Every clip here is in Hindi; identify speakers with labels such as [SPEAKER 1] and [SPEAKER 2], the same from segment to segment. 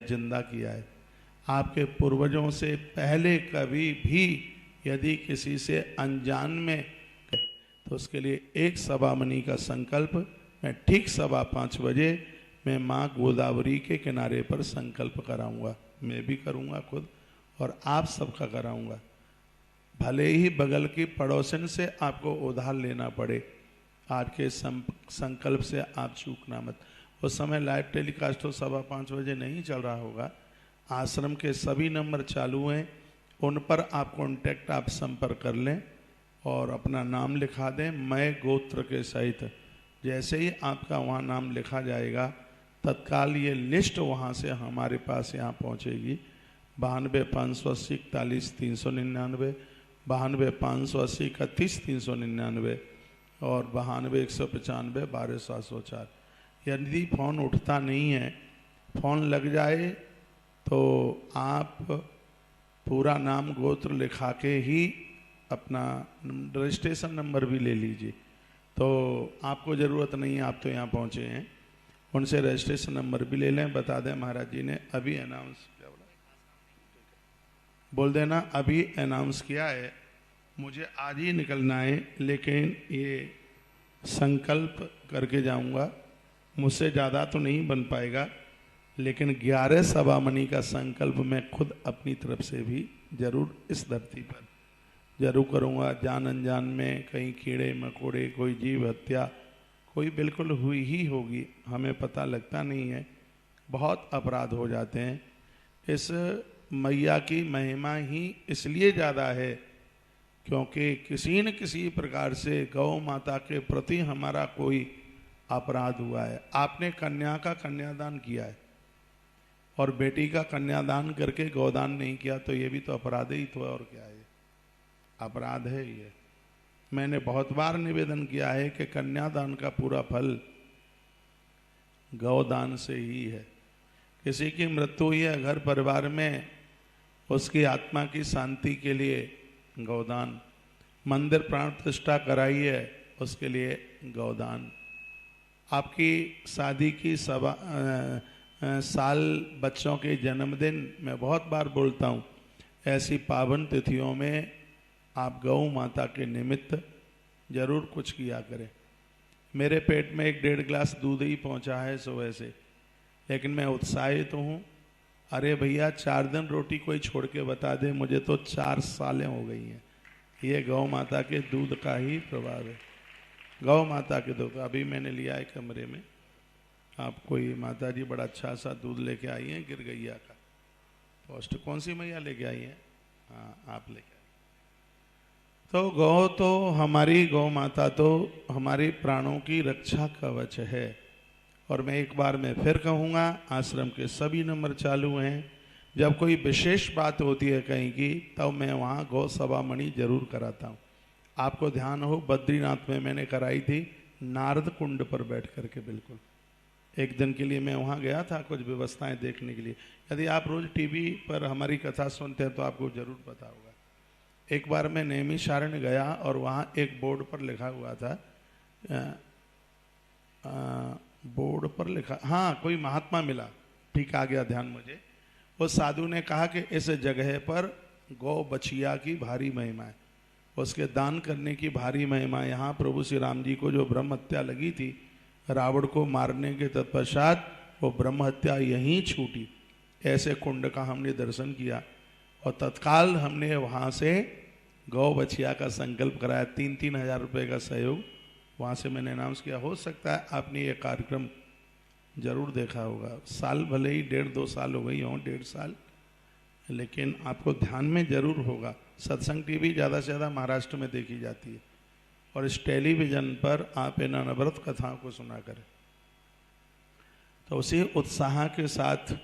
[SPEAKER 1] जिंदा किया है। आपके पूर्वजों से पहले कभी भी यदि किसी से अनजान में तो उसके लिए एक सवा मणि का संकल्प मैं ठीक 5:15 बजे मैं माँ गोदावरी के किनारे पर संकल्प कराऊंगा। मैं भी करूंगा खुद और आप सबका कराऊंगा। भले ही बगल की पड़ोसन से आपको उधार लेना पड़े, आपके संकल्प से आप चूकना मत। उस समय लाइव टेलीकास्ट तो 5:15 बजे नहीं चल रहा होगा। आश्रम के सभी नंबर चालू हैं, उन पर आप कांटेक्ट, आप संपर्क कर लें और अपना नाम लिखा दें मैं गोत्र के सहित। जैसे ही आपका वहाँ नाम लिखा जाएगा तत्काल ये लिस्ट वहाँ से हमारे पास यहाँ पहुँचेगी। 92 580 41 399, 92 580 31 399 और 92 195 12 704। यदि फ़ोन उठता नहीं है, फ़ोन लग जाए तो आप पूरा नाम गोत्र लिखा के ही अपना रजिस्ट्रेशन नंबर भी ले लीजिए। तो आपको ज़रूरत नहीं है, आप तो यहाँ पहुँचे हैं, उनसे रजिस्ट्रेशन नंबर भी ले लें। बता दें महाराज जी ने अभी अनाउंस किया, बोल देना अभी अनाउंस किया है, मुझे आज ही निकलना है, लेकिन ये संकल्प करके जाऊंगा। मुझसे ज़्यादा तो नहीं बन पाएगा, लेकिन 11 सवा मणि का संकल्प मैं खुद अपनी तरफ से भी जरूर इस धरती पर जरूर करूँगा। जान अनजान में कहीं कीड़े मकोड़े, कोई जीव हत्या, कोई बिल्कुल हुई ही होगी, हमें पता लगता नहीं है। बहुत अपराध हो जाते हैं। इस मैया की महिमा ही इसलिए ज़्यादा है क्योंकि किसी न किसी प्रकार से गौ माता के प्रति हमारा कोई अपराध हुआ है। आपने कन्या का कन्यादान किया है और बेटी का कन्यादान करके गौदान नहीं किया, तो ये भी तो अपराध ही तो है, और क्या है, अपराध है ये। मैंने बहुत बार निवेदन किया है कि कन्यादान का पूरा फल गौदान से ही है। किसी की मृत्यु हुई है घर परिवार में, उसकी आत्मा की शांति के लिए गौदान। मंदिर प्राण प्रतिष्ठा कराई है, उसके लिए गौदान। आपकी शादी की साल बच्चों के जन्मदिन, मैं बहुत बार बोलता हूँ, ऐसी पावन तिथियों में आप गौ माता के निमित्त जरूर कुछ किया करें। मेरे पेट में 1-1.5 गिलास दूध ही पहुँचा है सुबह से, लेकिन मैं उत्साहित हूँ। अरे भैया 4 दिन रोटी कोई छोड़ के बता दे, मुझे तो 4 सालें हो गई हैं। ये गौ माता के दूध का ही प्रभाव है, गौ माता के दूध। अभी मैंने लिया है कमरे में, आप कोई माता जी बड़ा अच्छा सा दूध लेके आई हैं गिरगैया का पोस्ट। कौन सी मैया लेके आई हैं? हाँ आप लेके आई। तो गौ तो हमारी गौ माता तो हमारी प्राणों की रक्षा कवच है। और मैं एक बार मैं फिर कहूँगा, आश्रम के सभी नंबर चालू हैं। जब कोई विशेष बात होती है कहीं की, तब मैं वहाँ गौ सवा मणि जरूर कराता हूँ। आपको ध्यान हो, बद्रीनाथ में मैंने कराई थी नारद कुंड पर बैठ करके। बिल्कुल एक दिन के लिए मैं वहाँ गया था कुछ व्यवस्थाएं देखने के लिए। यदि आप रोज टीवी पर हमारी कथा सुनते हैं तो आपको जरूर पता होगा। एक बार मैं नैमिषारण्य गया और वहाँ एक बोर्ड पर लिखा हुआ था, बोर्ड पर लिखा, हाँ कोई महात्मा मिला, ठीक आ गया ध्यान मुझे। उस साधु ने कहा कि इस जगह पर गौ बछिया की भारी महिमा है, उसके दान करने की भारी महिमा। यहाँ प्रभु श्री राम जी को जो ब्रह्म हत्या लगी थी रावण को मारने के तत्पश्चात, वो ब्रह्म हत्या यहीं छूटी। ऐसे कुंड का हमने दर्शन किया और तत्काल हमने वहाँ से गौ बछिया का संकल्प कराया। 3-3 हज़ार रुपये का सहयोग वहाँ से मैंने अनाउंस किया। हो सकता है आपने ये कार्यक्रम जरूर देखा होगा। साल भले ही 1.5-2 साल हो गई हों, 1.5 साल, लेकिन आपको ध्यान में जरूर होगा। सत्संग टीवी ज़्यादा से ज़्यादा महाराष्ट्र में देखी जाती है और इस टेलीविज़न पर आप इन अनवरत कथाओं को सुना करें। तो उसी उत्साह के साथ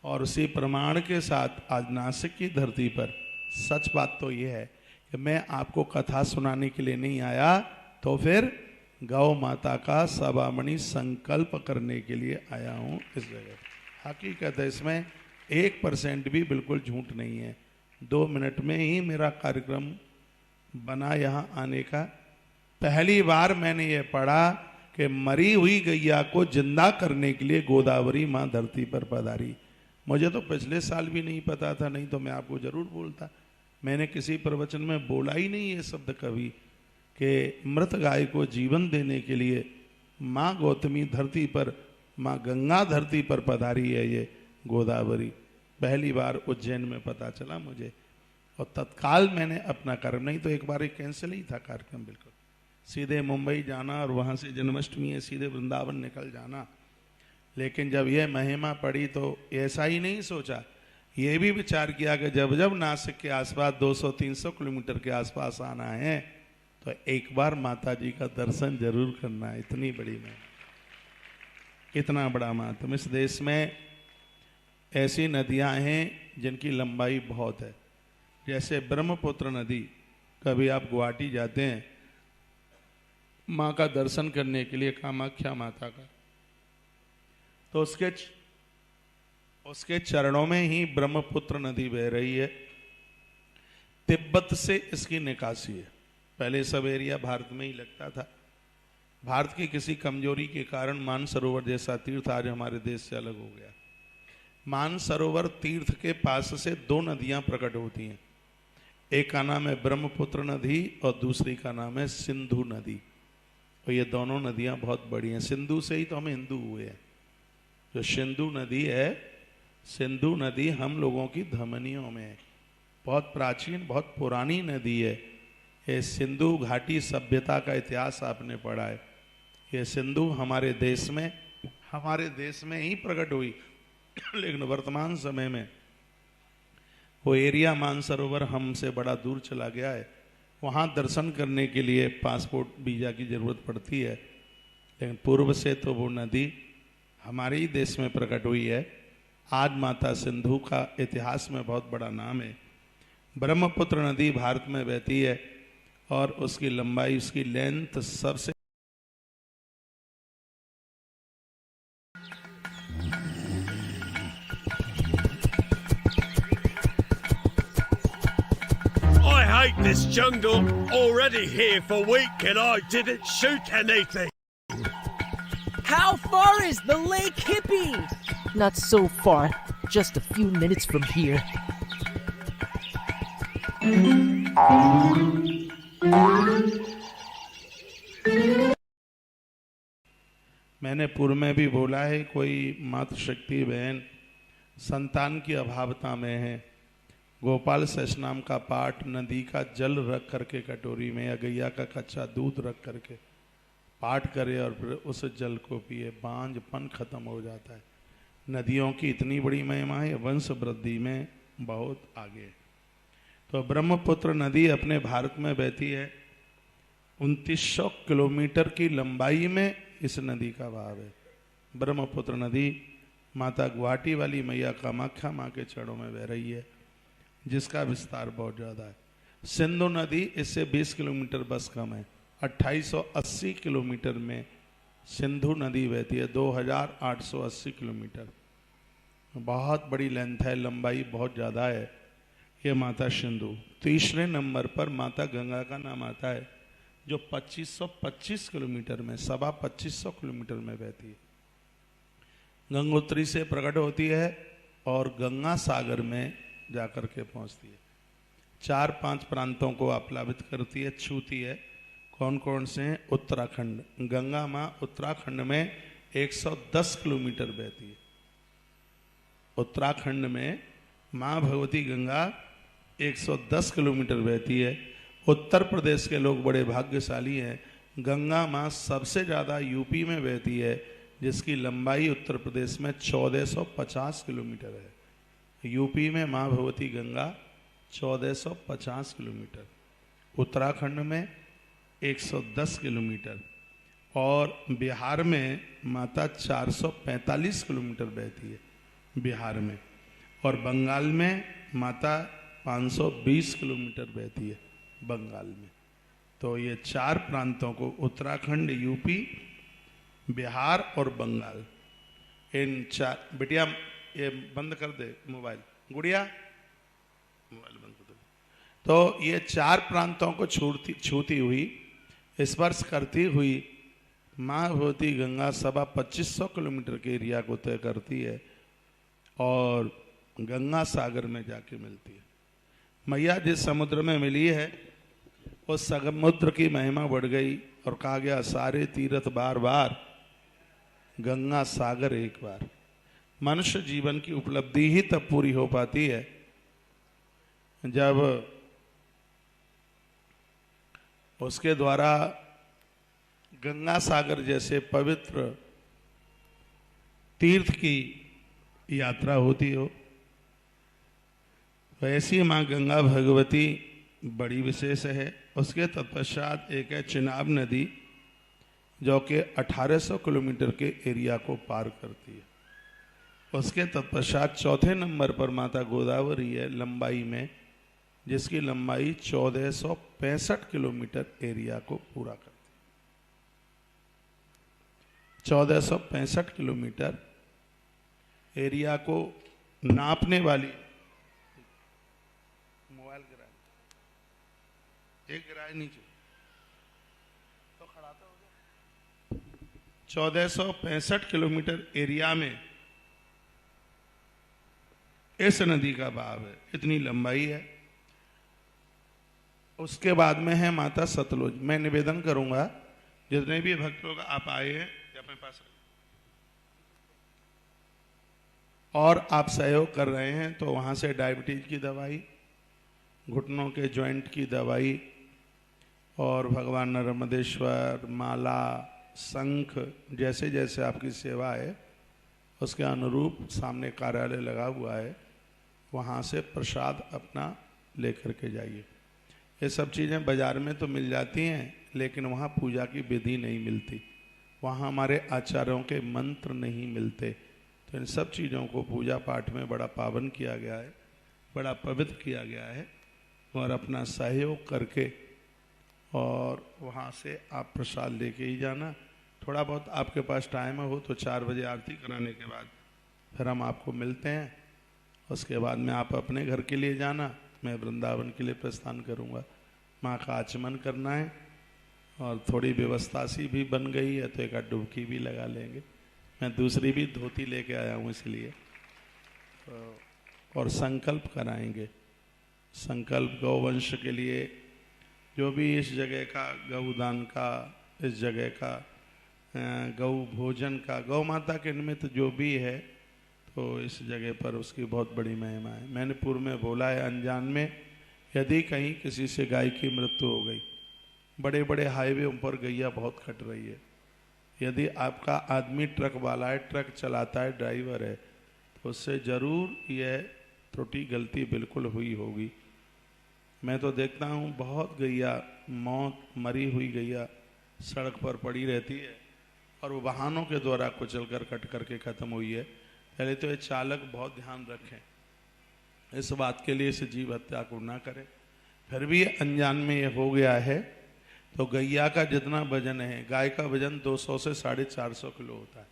[SPEAKER 1] और उसी प्रमाण के साथ आज नासिक की धरती पर सच बात तो ये है कि मैं आपको कथा सुनाने के लिए नहीं आया, तो फिर गौ माता का सवा मणि संकल्प करने के लिए आया हूँ इस जगह। हकीकत है, इसमें 1% भी बिल्कुल झूठ नहीं है। 2 मिनट में ही मेरा कार्यक्रम बना यहाँ आने का। पहली बार मैंने ये पढ़ा कि मरी हुई गैया को जिंदा करने के लिए गोदावरी माँ धरती पर पधारी। मुझे तो पिछले साल भी नहीं पता था, नहीं तो मैं आपको जरूर बोलता। मैंने किसी प्रवचन में बोला ही नहीं ये शब्द कभी कि मृत गाय को जीवन देने के लिए माँ गौतमी धरती पर, माँ गंगा धरती पर पधारी है ये गोदावरी। पहली बार उज्जैन में पता चला मुझे, और तत्काल मैंने अपना कार्यक्रम, नहीं तो एक बार कैंसिल ही था कार्यक्रम बिल्कुल, सीधे मुंबई जाना और वहाँ से जन्माष्टमी है सीधे वृंदावन निकल जाना। लेकिन जब यह महिमा पड़ी तो ऐसा ही नहीं सोचा, ये भी विचार किया कि जब जब नासिक के आसपास 200-300 किलोमीटर के आसपास आना है तो एक बार माता जी का दर्शन जरूर करना है। इतनी बड़ी महिमा, इतना बड़ा महात्म। इस देश में ऐसी नदियां हैं जिनकी लंबाई बहुत है, जैसे ब्रह्मपुत्र नदी। कभी आप गुवाहाटी जाते हैं माँ का दर्शन करने के लिए, कामाख्या माता का, तो उसके चरणों में ही ब्रह्मपुत्र नदी बह रही है। तिब्बत से इसकी निकासी है। पहले सब एरिया भारत में ही लगता था। भारत की किसी कमजोरी के कारण मानसरोवर जैसा तीर्थ आज हमारे देश से अलग हो गया। मानसरोवर तीर्थ के पास से दो नदियां प्रकट होती हैं, एक का नाम है ब्रह्मपुत्र नदी और दूसरी का नाम है सिंधु नदी। और ये दोनों नदियां बहुत बड़ी हैं। सिंधु से ही तो हम हिंदू हुए हैं। जो सिंधु नदी है, सिंधु नदी हम लोगों की धमनियों में है, बहुत प्राचीन बहुत पुरानी नदी है। ये सिंधु घाटी सभ्यता का इतिहास आपने पढ़ा है। ये सिंधु हमारे देश में ही प्रकट हुई, लेकिन वर्तमान समय में वो एरिया मानसरोवर हमसे बड़ा दूर चला गया है। वहाँ दर्शन करने के लिए पासपोर्ट वीजा की जरूरत पड़ती है, लेकिन पूर्व से तो वो नदी हमारे ही देश में प्रकट हुई है। आज माता सिंधु का इतिहास में बहुत बड़ा नाम है। ब्रह्मपुत्र नदी भारत में बहती है और उसकी लंबाई, उसकी लेंथ सबसे
[SPEAKER 2] I hate this jungle. Already here for a week and I didn't shoot anything.
[SPEAKER 3] How far is the Lake Hippie?
[SPEAKER 4] Not so far, just a few minutes from here.
[SPEAKER 1] मैंने पूर्व में भी बोला है, कोई मातृशक्ति बहन संतान की अभावता में है, गोपाल सहस्रनाम का पाठ नदी का जल रख करके कटोरी में या गैया का कच्चा दूध रख करके पाठ करे और फिर उस जल को पिए, बांझपन खत्म हो जाता है। नदियों की इतनी बड़ी महिमा है, वंश वृद्धि में बहुत आगे। तो ब्रह्मपुत्र नदी अपने भारत में बहती है। 2900 किलोमीटर की लंबाई में इस नदी का बहाव है। ब्रह्मपुत्र नदी माता गुवाहाटी वाली मैया कामाख्या माँ के चरणों में बह रही है, जिसका विस्तार बहुत ज़्यादा है। सिंधु नदी इससे 20 किलोमीटर बस कम है। 2880 किलोमीटर में सिंधु नदी बहती है, 2880 किलोमीटर, बहुत बड़ी लेंथ है, लंबाई बहुत ज़्यादा है ये माता सिंधु। तीसरे नंबर पर माता गंगा का नाम आता है, जो 2525 किलोमीटर में, 2500 किलोमीटर में बहती है। गंगोत्री से प्रकट होती है और गंगा सागर में जाकर के पहुंचती है। 4-5 प्रांतों को आप्लावित करती है, छूती है। कौन कौन से हैं? उत्तराखंड। गंगा माँ उत्तराखंड में 110 किलोमीटर बहती है। उत्तराखंड में माँ भगवती गंगा 110 किलोमीटर बहती है। उत्तर प्रदेश के लोग बड़े भाग्यशाली हैं, गंगा माँ सबसे ज़्यादा यूपी में बहती है, जिसकी लंबाई उत्तर प्रदेश में 1450 किलोमीटर है। यूपी में माँ भगवती गंगा 1450 किलोमीटर, उत्तराखंड में 110 किलोमीटर और बिहार में माता 445 किलोमीटर बहती है बिहार में, और बंगाल में माता 520 किलोमीटर बहती है बंगाल में। तो ये 4 प्रांतों को, उत्तराखंड, यूपी, बिहार और बंगाल, इन 4, बिटिया ये बंद कर दे मोबाइल, गुड़िया मोबाइल बंद कर दे। तो ये 4 प्रांतों को छूती हुई, स्पर्श करती हुई माँ भगवती गंगा 2500 किलोमीटर के एरिया को तय करती है और गंगा सागर में जाके मिलती है। मैया जिस समुद्र में मिली है उस समुद्र की महिमा बढ़ गई और कहा गया सारे तीर्थ बार बार, गंगा सागर एक बार। मनुष्य जीवन की उपलब्धि ही तब पूरी हो पाती है जब उसके द्वारा गंगा सागर जैसे पवित्र तीर्थ की यात्रा होती हो। वैसी माँ गंगा भगवती बड़ी विशेष है। उसके तत्पश्चात एक है चिनाब नदी जो कि 1800 किलोमीटर के एरिया को पार करती है। उसके तत्पश्चात चौथे नंबर पर माता गोदावरी है लंबाई में, जिसकी लंबाई 1465 किलोमीटर एरिया को पूरा करती है। 1465 किलोमीटर एरिया को नापने वाली मोबाइल गिराए, एक गिराए नीचे तो खड़ा तो हो गया। 1465 किलोमीटर एरिया में इस नदी का बहाव है, इतनी लंबाई है। उसके बाद में है माता सतलुज। मैं निवेदन करूंगा जितने भी भक्त लोग आप आए हैं अपने पास और आप सहयोग कर रहे हैं तो वहां से डायबिटीज की दवाई, घुटनों के जॉइंट की दवाई और भगवान नर्मदेश्वर, माला, शंख जैसे जैसे आपकी सेवा है उसके अनुरूप सामने कार्यालय लगा हुआ है, वहाँ से प्रसाद अपना लेकर के जाइए। ये सब चीज़ें बाजार में तो मिल जाती हैं लेकिन वहाँ पूजा की विधि नहीं मिलती, वहाँ हमारे आचार्यों के मंत्र नहीं मिलते। तो इन सब चीज़ों को पूजा पाठ में बड़ा पावन किया गया है, बड़ा पवित्र किया गया है और अपना सहयोग करके और वहाँ से आप प्रसाद लेके ही जाना। थोड़ा बहुत आपके पास टाइम हो तो 4 बजे आरती कराने के बाद फिर हम आपको मिलते हैं। उसके बाद में आप अपने घर के लिए जाना, मैं वृंदावन के लिए प्रस्थान करूँगा। माँ का आचमन करना है और थोड़ी व्यवस्था सी भी बन गई है तो एक आध डुबकी भी लगा लेंगे। मैं दूसरी भी धोती लेके आया हूँ इसलिए। और संकल्प कराएंगे। संकल्प गौवंश के लिए, जो भी इस जगह का गौदान का, इस जगह का गौ भोजन का, गौ माता के निमित्त जो भी है तो इस जगह पर उसकी बहुत बड़ी महिमा है। मैंने पूर्व में बोला है अनजान में, यदि कहीं किसी से गाय की मृत्यु हो गई, बड़े बड़े हाईवे पर गैया बहुत कट रही है, यदि आपका आदमी ट्रक वाला है, ट्रक चलाता है, ड्राइवर है, तो उससे ज़रूर यह त्रुटि गलती बिल्कुल हुई होगी। मैं तो देखता हूँ बहुत गैया, मौत मरी हुई गैया सड़क पर पड़ी रहती है और वो वाहनों के द्वारा कुचल कर कट करके ख़त्म हुई है। पहले तो ये चालक बहुत ध्यान रखें इस बात के लिए, इस जीव हत्या को ना करें। फिर भी अनजान में ये हो गया है तो गैया का जितना वजन है, गाय का वजन 200 से 450 किलो होता है।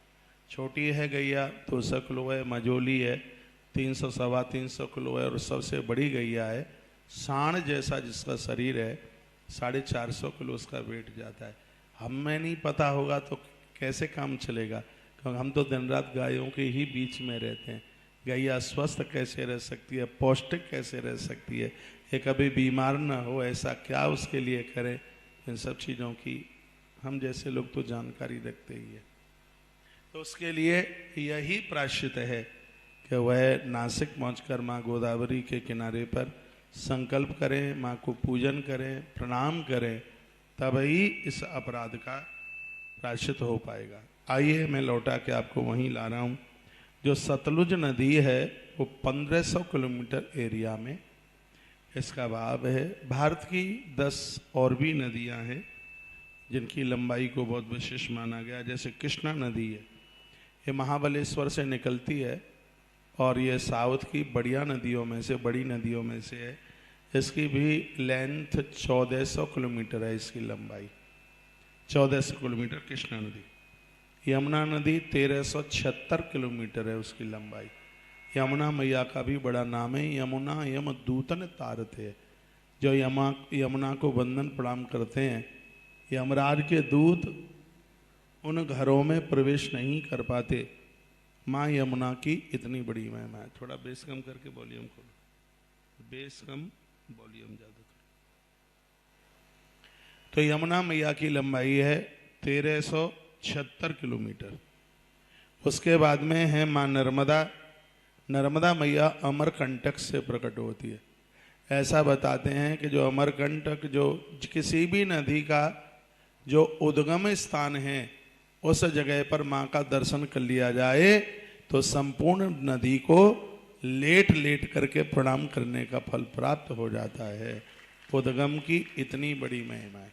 [SPEAKER 1] छोटी है गैया 200 किलो है, मझोली है 300 सवा 300 किलो है और सबसे बड़ी गैया है सांड जैसा जिसका शरीर है 450 किलो उसका वेट जाता है। हमें नहीं पता होगा तो कैसे काम चलेगा, क्योंकि हम तो दिन रात गायों के ही बीच में रहते हैं। गैया स्वस्थ कैसे रह सकती है, पौष्टिक कैसे रह सकती है, ये कभी बीमार ना हो, ऐसा क्या उसके लिए करें, इन सब चीज़ों की हम जैसे लोग तो जानकारी रखते ही है। तो उसके लिए यही प्रायश्चित है कि वह नासिक पहुंचकर माँ गोदावरी के किनारे पर संकल्प करें, माँ को पूजन करें, प्रणाम करें, तब ही इस अपराध का प्रायश्चित हो पाएगा। आइए मैं लौटा के आपको वहीं ला रहा हूँ। जो सतलुज नदी है वो 1500 किलोमीटर एरिया में इसका बहाव है। भारत की 10 और भी नदियाँ हैं जिनकी लंबाई को बहुत विशेष माना गया, जैसे कृष्णा नदी है, ये महाबलेश्वर से निकलती है और ये साउथ की बढ़िया नदियों में से, बड़ी नदियों में से है। इसकी भी लेंथ 1400 किलोमीटर है, इसकी लंबाई 1400 किलोमीटर कृष्णा नदी। यमुना नदी 1376 किलोमीटर है उसकी लंबाई। यमुना मैया का भी बड़ा नाम है, यमुना यम दूतन तारते है। जो यमुना को वंदन प्रणाम करते हैं, यमराज के दूत उन घरों में प्रवेश नहीं कर पाते। माँ यमुना की इतनी बड़ी महिमा है। थोड़ा बेस कम करके वॉल्यूम खोलो, बेस कम वॉल्यूम ज़्यादा करो। तो यमुना मैया की लंबाई है 1376 किलोमीटर। उसके बाद में है माँ नर्मदा। नर्मदा मैया अमरकंटक से प्रकट होती है। ऐसा बताते हैं कि जो अमरकंटक, जो किसी भी नदी का जो उद्गम स्थान है, उस जगह पर माँ का दर्शन कर लिया जाए तो संपूर्ण नदी को लेट लेट करके प्रणाम करने का फल प्राप्त हो जाता है। उद्गम की इतनी बड़ी महिमा है।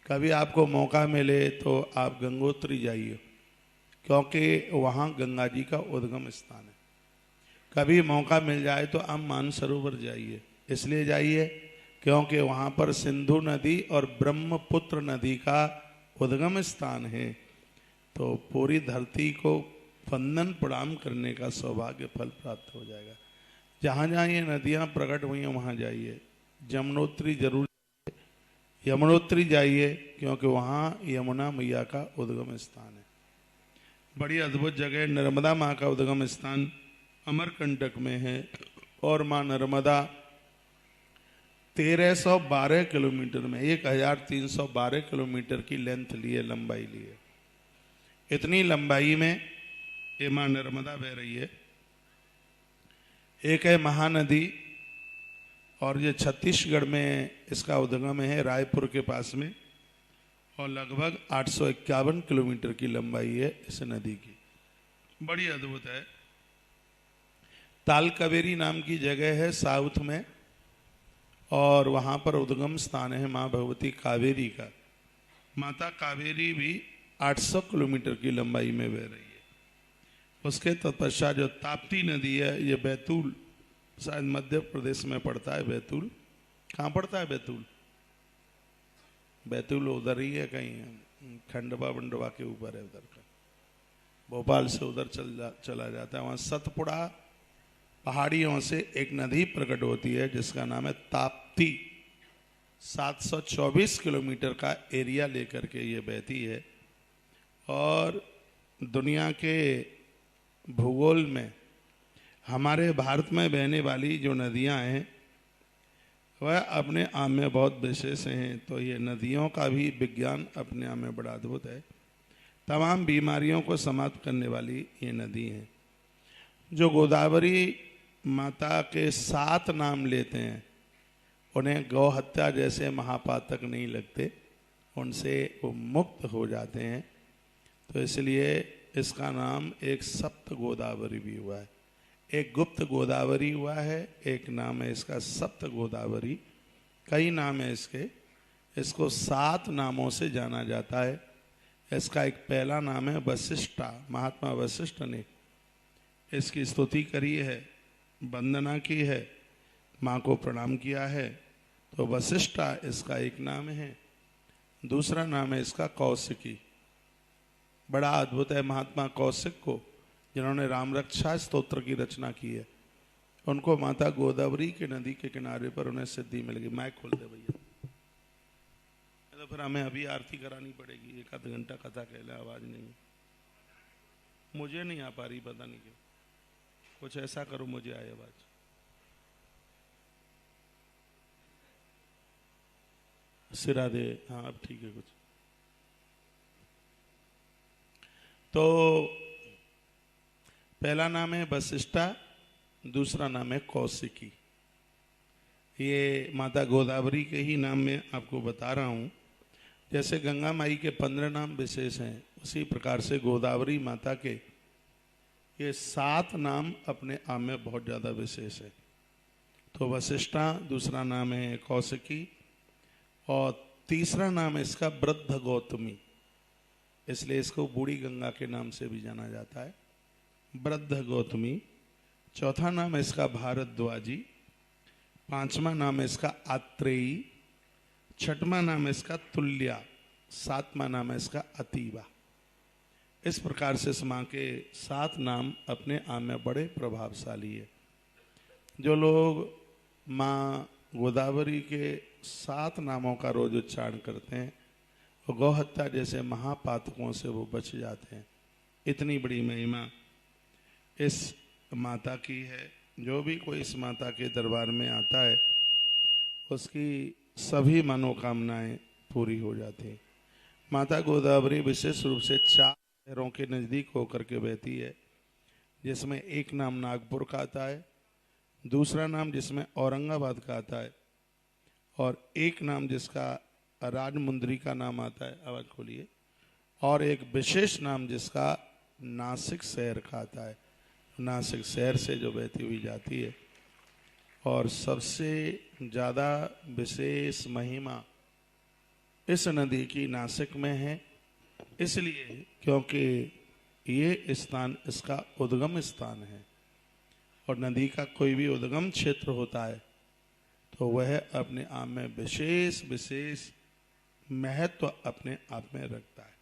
[SPEAKER 1] कभी आपको मौका मिले तो आप गंगोत्री जाइए, क्योंकि वहाँ गंगा जी का उद्गम स्थान है। कभी मौका मिल जाए तो आप मानसरोवर जाइए, इसलिए जाइए क्योंकि वहाँ पर सिंधु नदी और ब्रह्मपुत्र नदी का उद्गम स्थान है। तो पूरी धरती को वंदन प्रणाम करने का सौभाग्य फल प्राप्त हो जाएगा। जहाँ जहाँ ये नदियाँ प्रकट हुई हैं वहाँ जाइए। यमुनोत्री जरूर, यमुनोत्री जाइए, क्योंकि वहाँ यमुना मैया का उद्गम स्थान है। बड़ी अद्भुत जगह। नर्मदा माँ का उद्गम स्थान अमरकंटक में है और माँ नर्मदा 1312 किलोमीटर में 1312 किलोमीटर की लेंथ लिए, लंबाई लिए। इतनी लंबाई में ये माँ नर्मदा बह रही है। एक है महानदी, और ये छत्तीसगढ़ में इसका उद्गम है, रायपुर के पास में, और लगभग 851 किलोमीटर की लंबाई है इस नदी की। बड़ी अद्भुत है। ताल कावेरी नाम की जगह है साउथ में, और वहाँ पर उद्गम स्थान है माँ भगवती कावेरी का। माता कावेरी भी 800 किलोमीटर की लंबाई में बह रही है। उसके तत्पश्चात जो ताप्ती नदी है, ये बैतूल, शायद मध्य प्रदेश में पड़ता है। बैतूल कहाँ पड़ता है? बैतूल, बैतूल उधर ही है कहीं, खंडवा वंडवा के ऊपर है उधर का। भोपाल से उधर चला जाता है। वहाँ सतपुड़ा पहाड़ियों से एक नदी प्रकट होती है जिसका नाम है ताप्ती। 724 किलोमीटर का एरिया लेकर के ये बहती है। और दुनिया के भूगोल में हमारे भारत में बहने वाली जो नदियां हैं वह अपने आप में बहुत विशेष हैं। तो ये नदियों का भी विज्ञान अपने आप में बड़ा अद्भुत है। तमाम बीमारियों को समाप्त करने वाली ये नदी हैं। जो गोदावरी माता के 7 नाम लेते हैं, उन्हें गौ हत्या जैसे महापातक नहीं लगते, उनसे वो मुक्त हो जाते हैं। तो इसलिए इसका नाम एक सप्त गोदावरी भी हुआ है। एक गुप्त गोदावरी हुआ है, एक नाम है इसका सप्त गोदावरी। कई नाम है इसके। इसको 7 नामों से जाना जाता है। इसका एक पहला नाम है वशिष्ठा। महात्मा वशिष्ठ ने इसकी स्तुति करी है, वंदना की है, माँ को प्रणाम किया है। तो वशिष्ठा इसका एक नाम है। दूसरा नाम है इसका कौशिकी। बड़ा अद्भुत है। महात्मा कौशिक को, जिन्होंने राम रक्षा स्तोत्र की रचना की है, उनको माता गोदावरी के नदी के किनारे पर उन्हें सिद्धि मिल गई। माइक खोल दे भैया, तो फिर हमें अभी आरती करानी पड़ेगी। 1 घंटा कथा कहला, आवाज नहीं, मुझे नहीं आ पा रही, पता नहीं क्यों। कुछ ऐसा करो मुझे आए आवाज। सिरा दे, हाँ अब ठीक है कुछ। तो पहला नाम है वशिष्ठा, दूसरा नाम है कौशिकी। ये माता गोदावरी के ही नाम में आपको बता रहा हूँ। जैसे गंगा माई के 15 नाम विशेष हैं, उसी प्रकार से गोदावरी माता के ये 7 नाम अपने आप में बहुत ज़्यादा विशेष है। तो वशिष्ठा, दूसरा नाम है कौशिकी, और तीसरा नाम है इसका वृद्ध गौतमी, इसलिए इसको बूढ़ी गंगा के नाम से भी जाना जाता है, वृद्ध गौतमी। चौथा नाम है इसका भारद्वाजी। 5वां नाम है इसका आत्रेयी। 6वां नाम है इसका तुल्या। 7वां नाम है इसका अतीवा। इस प्रकार से इस माँ के 7 नाम अपने आप में बड़े प्रभावशाली है। जो लोग माँ गोदावरी के 7 नामों का रोज उच्चारण करते हैं, और गौ हत्या जैसे महापातकों से वो बच जाते हैं। इतनी बड़ी महिमा इस माता की है। जो भी कोई इस माता के दरबार में आता है उसकी सभी मनोकामनाएं पूरी हो जाती हैं। माता गोदावरी विशेष रूप से 4 शहरों के नज़दीक होकर के बहती है, जिसमें एक नाम नागपुर का आता है, दूसरा नाम जिसमें औरंगाबाद का आता है, और एक नाम जिसका राजमुंदरी का नाम आता है, आवाज खोलिए, और एक विशेष नाम जिसका नासिक शहर का आता है। नासिक शहर से जो बहती हुई जाती है। और सबसे ज़्यादा विशेष महिमा इस नदी की नासिक में है, इसलिए क्योंकि ये स्थान इसका उद्गम स्थान है। और नदी का कोई भी उद्गम क्षेत्र होता है तो वह अपने आप में विशेष विशेष महत्व अपने आप में रखता है।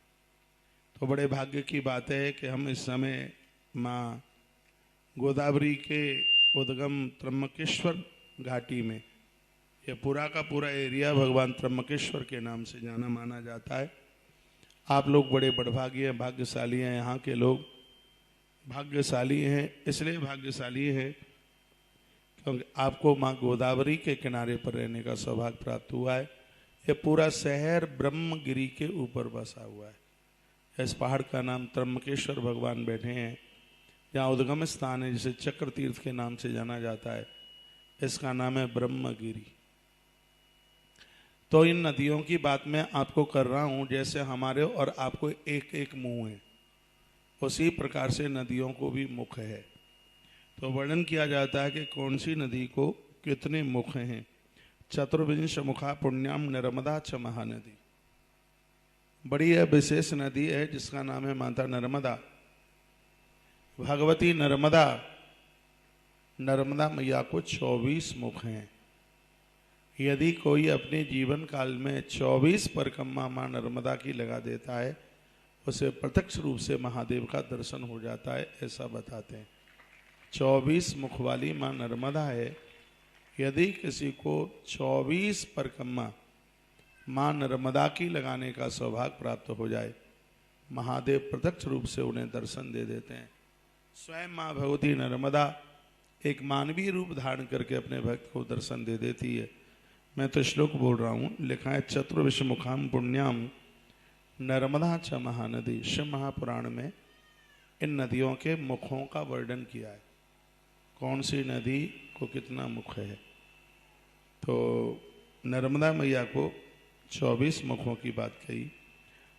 [SPEAKER 1] तो बड़े भाग्य की बात है कि हम इस समय माँ गोदावरी के उद्गम त्र्यंबकेश्वर घाटी में, ये पूरा का पूरा एरिया भगवान त्र्यंबकेश्वर के नाम से जाना माना जाता है। आप लोग बड़े बड़भागी हैं, भाग्यशाली हैं, यहाँ के लोग भाग्यशाली हैं। इसलिए भाग्यशाली हैं क्योंकि आपको माँ गोदावरी के किनारे पर रहने का सौभाग्य प्राप्त हुआ है। ये पूरा शहर ब्रह्मगिरी के ऊपर बसा हुआ है। इस पहाड़ का नाम त्र्यंबकेश्वर भगवान बैठे हैं, जहाँ उद्गम स्थान है, जिसे चक्र तीर्थ के नाम से जाना जाता है। इसका नाम है ब्रह्मगिरी। तो इन नदियों की बात मैं आपको कर रहा हूं, जैसे हमारे और आपको एक एक मुंह है, उसी प्रकार से नदियों को भी मुख है। तो वर्णन किया जाता है कि कौन सी नदी को कितने मुख हैं। चतुर्विंश मुखा पुण्याम नर्मदा च महानदी। बड़ी है विशेष नदी है जिसका नाम है माता नर्मदा। भगवती नर्मदा, नर्मदा मैया को 24 मुख हैं। यदि कोई अपने जीवन काल में 24 परिक्रमा माँ नर्मदा की लगा देता है, उसे प्रत्यक्ष रूप से महादेव का दर्शन हो जाता है, ऐसा बताते हैं। 24 मुख वाली माँ नर्मदा है। यदि किसी को 24 परिक्रमा माँ नर्मदा की लगाने का सौभाग्य प्राप्त हो जाए, महादेव प्रत्यक्ष रूप से उन्हें दर्शन दे देते हैं। स्वयं माँ भगवती नर्मदा एक मानवीय रूप धारण करके अपने भक्त को दर्शन दे देती है। मैं तो श्लोक बोल रहा हूँ, लिखा है चतुर्विश मुखाम पुण्याम नर्मदा च महानदी। शिव महापुराण में इन नदियों के मुखों का वर्णन किया है, कौन सी नदी को कितना मुख है। तो नर्मदा मैया को 24 मुखों की बात कही।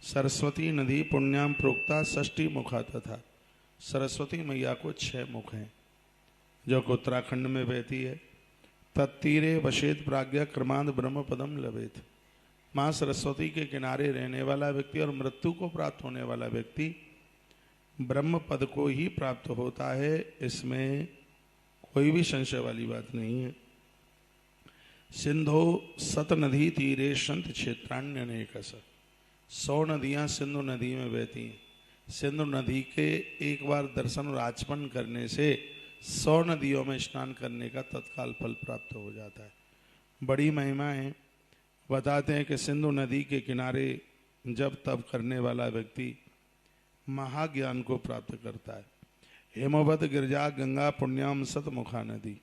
[SPEAKER 1] सरस्वती नदी पुण्याम प्रोक्ता 60 मुखा तथा। सरस्वती मैया को 6 मुख हैं, जो कि उत्तराखंड में बहती है। तत्तीरे वशेत प्राज्ञा क्रमांत ब्रह्म पदम लभेत। माँ सरस्वती के किनारे रहने वाला व्यक्ति और मृत्यु को प्राप्त होने वाला व्यक्ति ब्रह्म पद को ही प्राप्त होता है, इसमें कोई भी संशय वाली बात नहीं है। सिंधो सत नदी तीरे संत क्षेत्रान्य अनेक। 100 नदियाँ सिंधु नदी में बहती हैं। सिंधु नदी के एक बार दर्शन और आचमन करने से 100 नदियों में स्नान करने का तत्काल फल प्राप्त हो जाता है। बड़ी महिमा है। बताते हैं कि सिंधु नदी के किनारे जब तप करने वाला व्यक्ति महाज्ञान को प्राप्त करता है। हेमवत गिरजा गंगा पुण्याम सतमुखा नदी।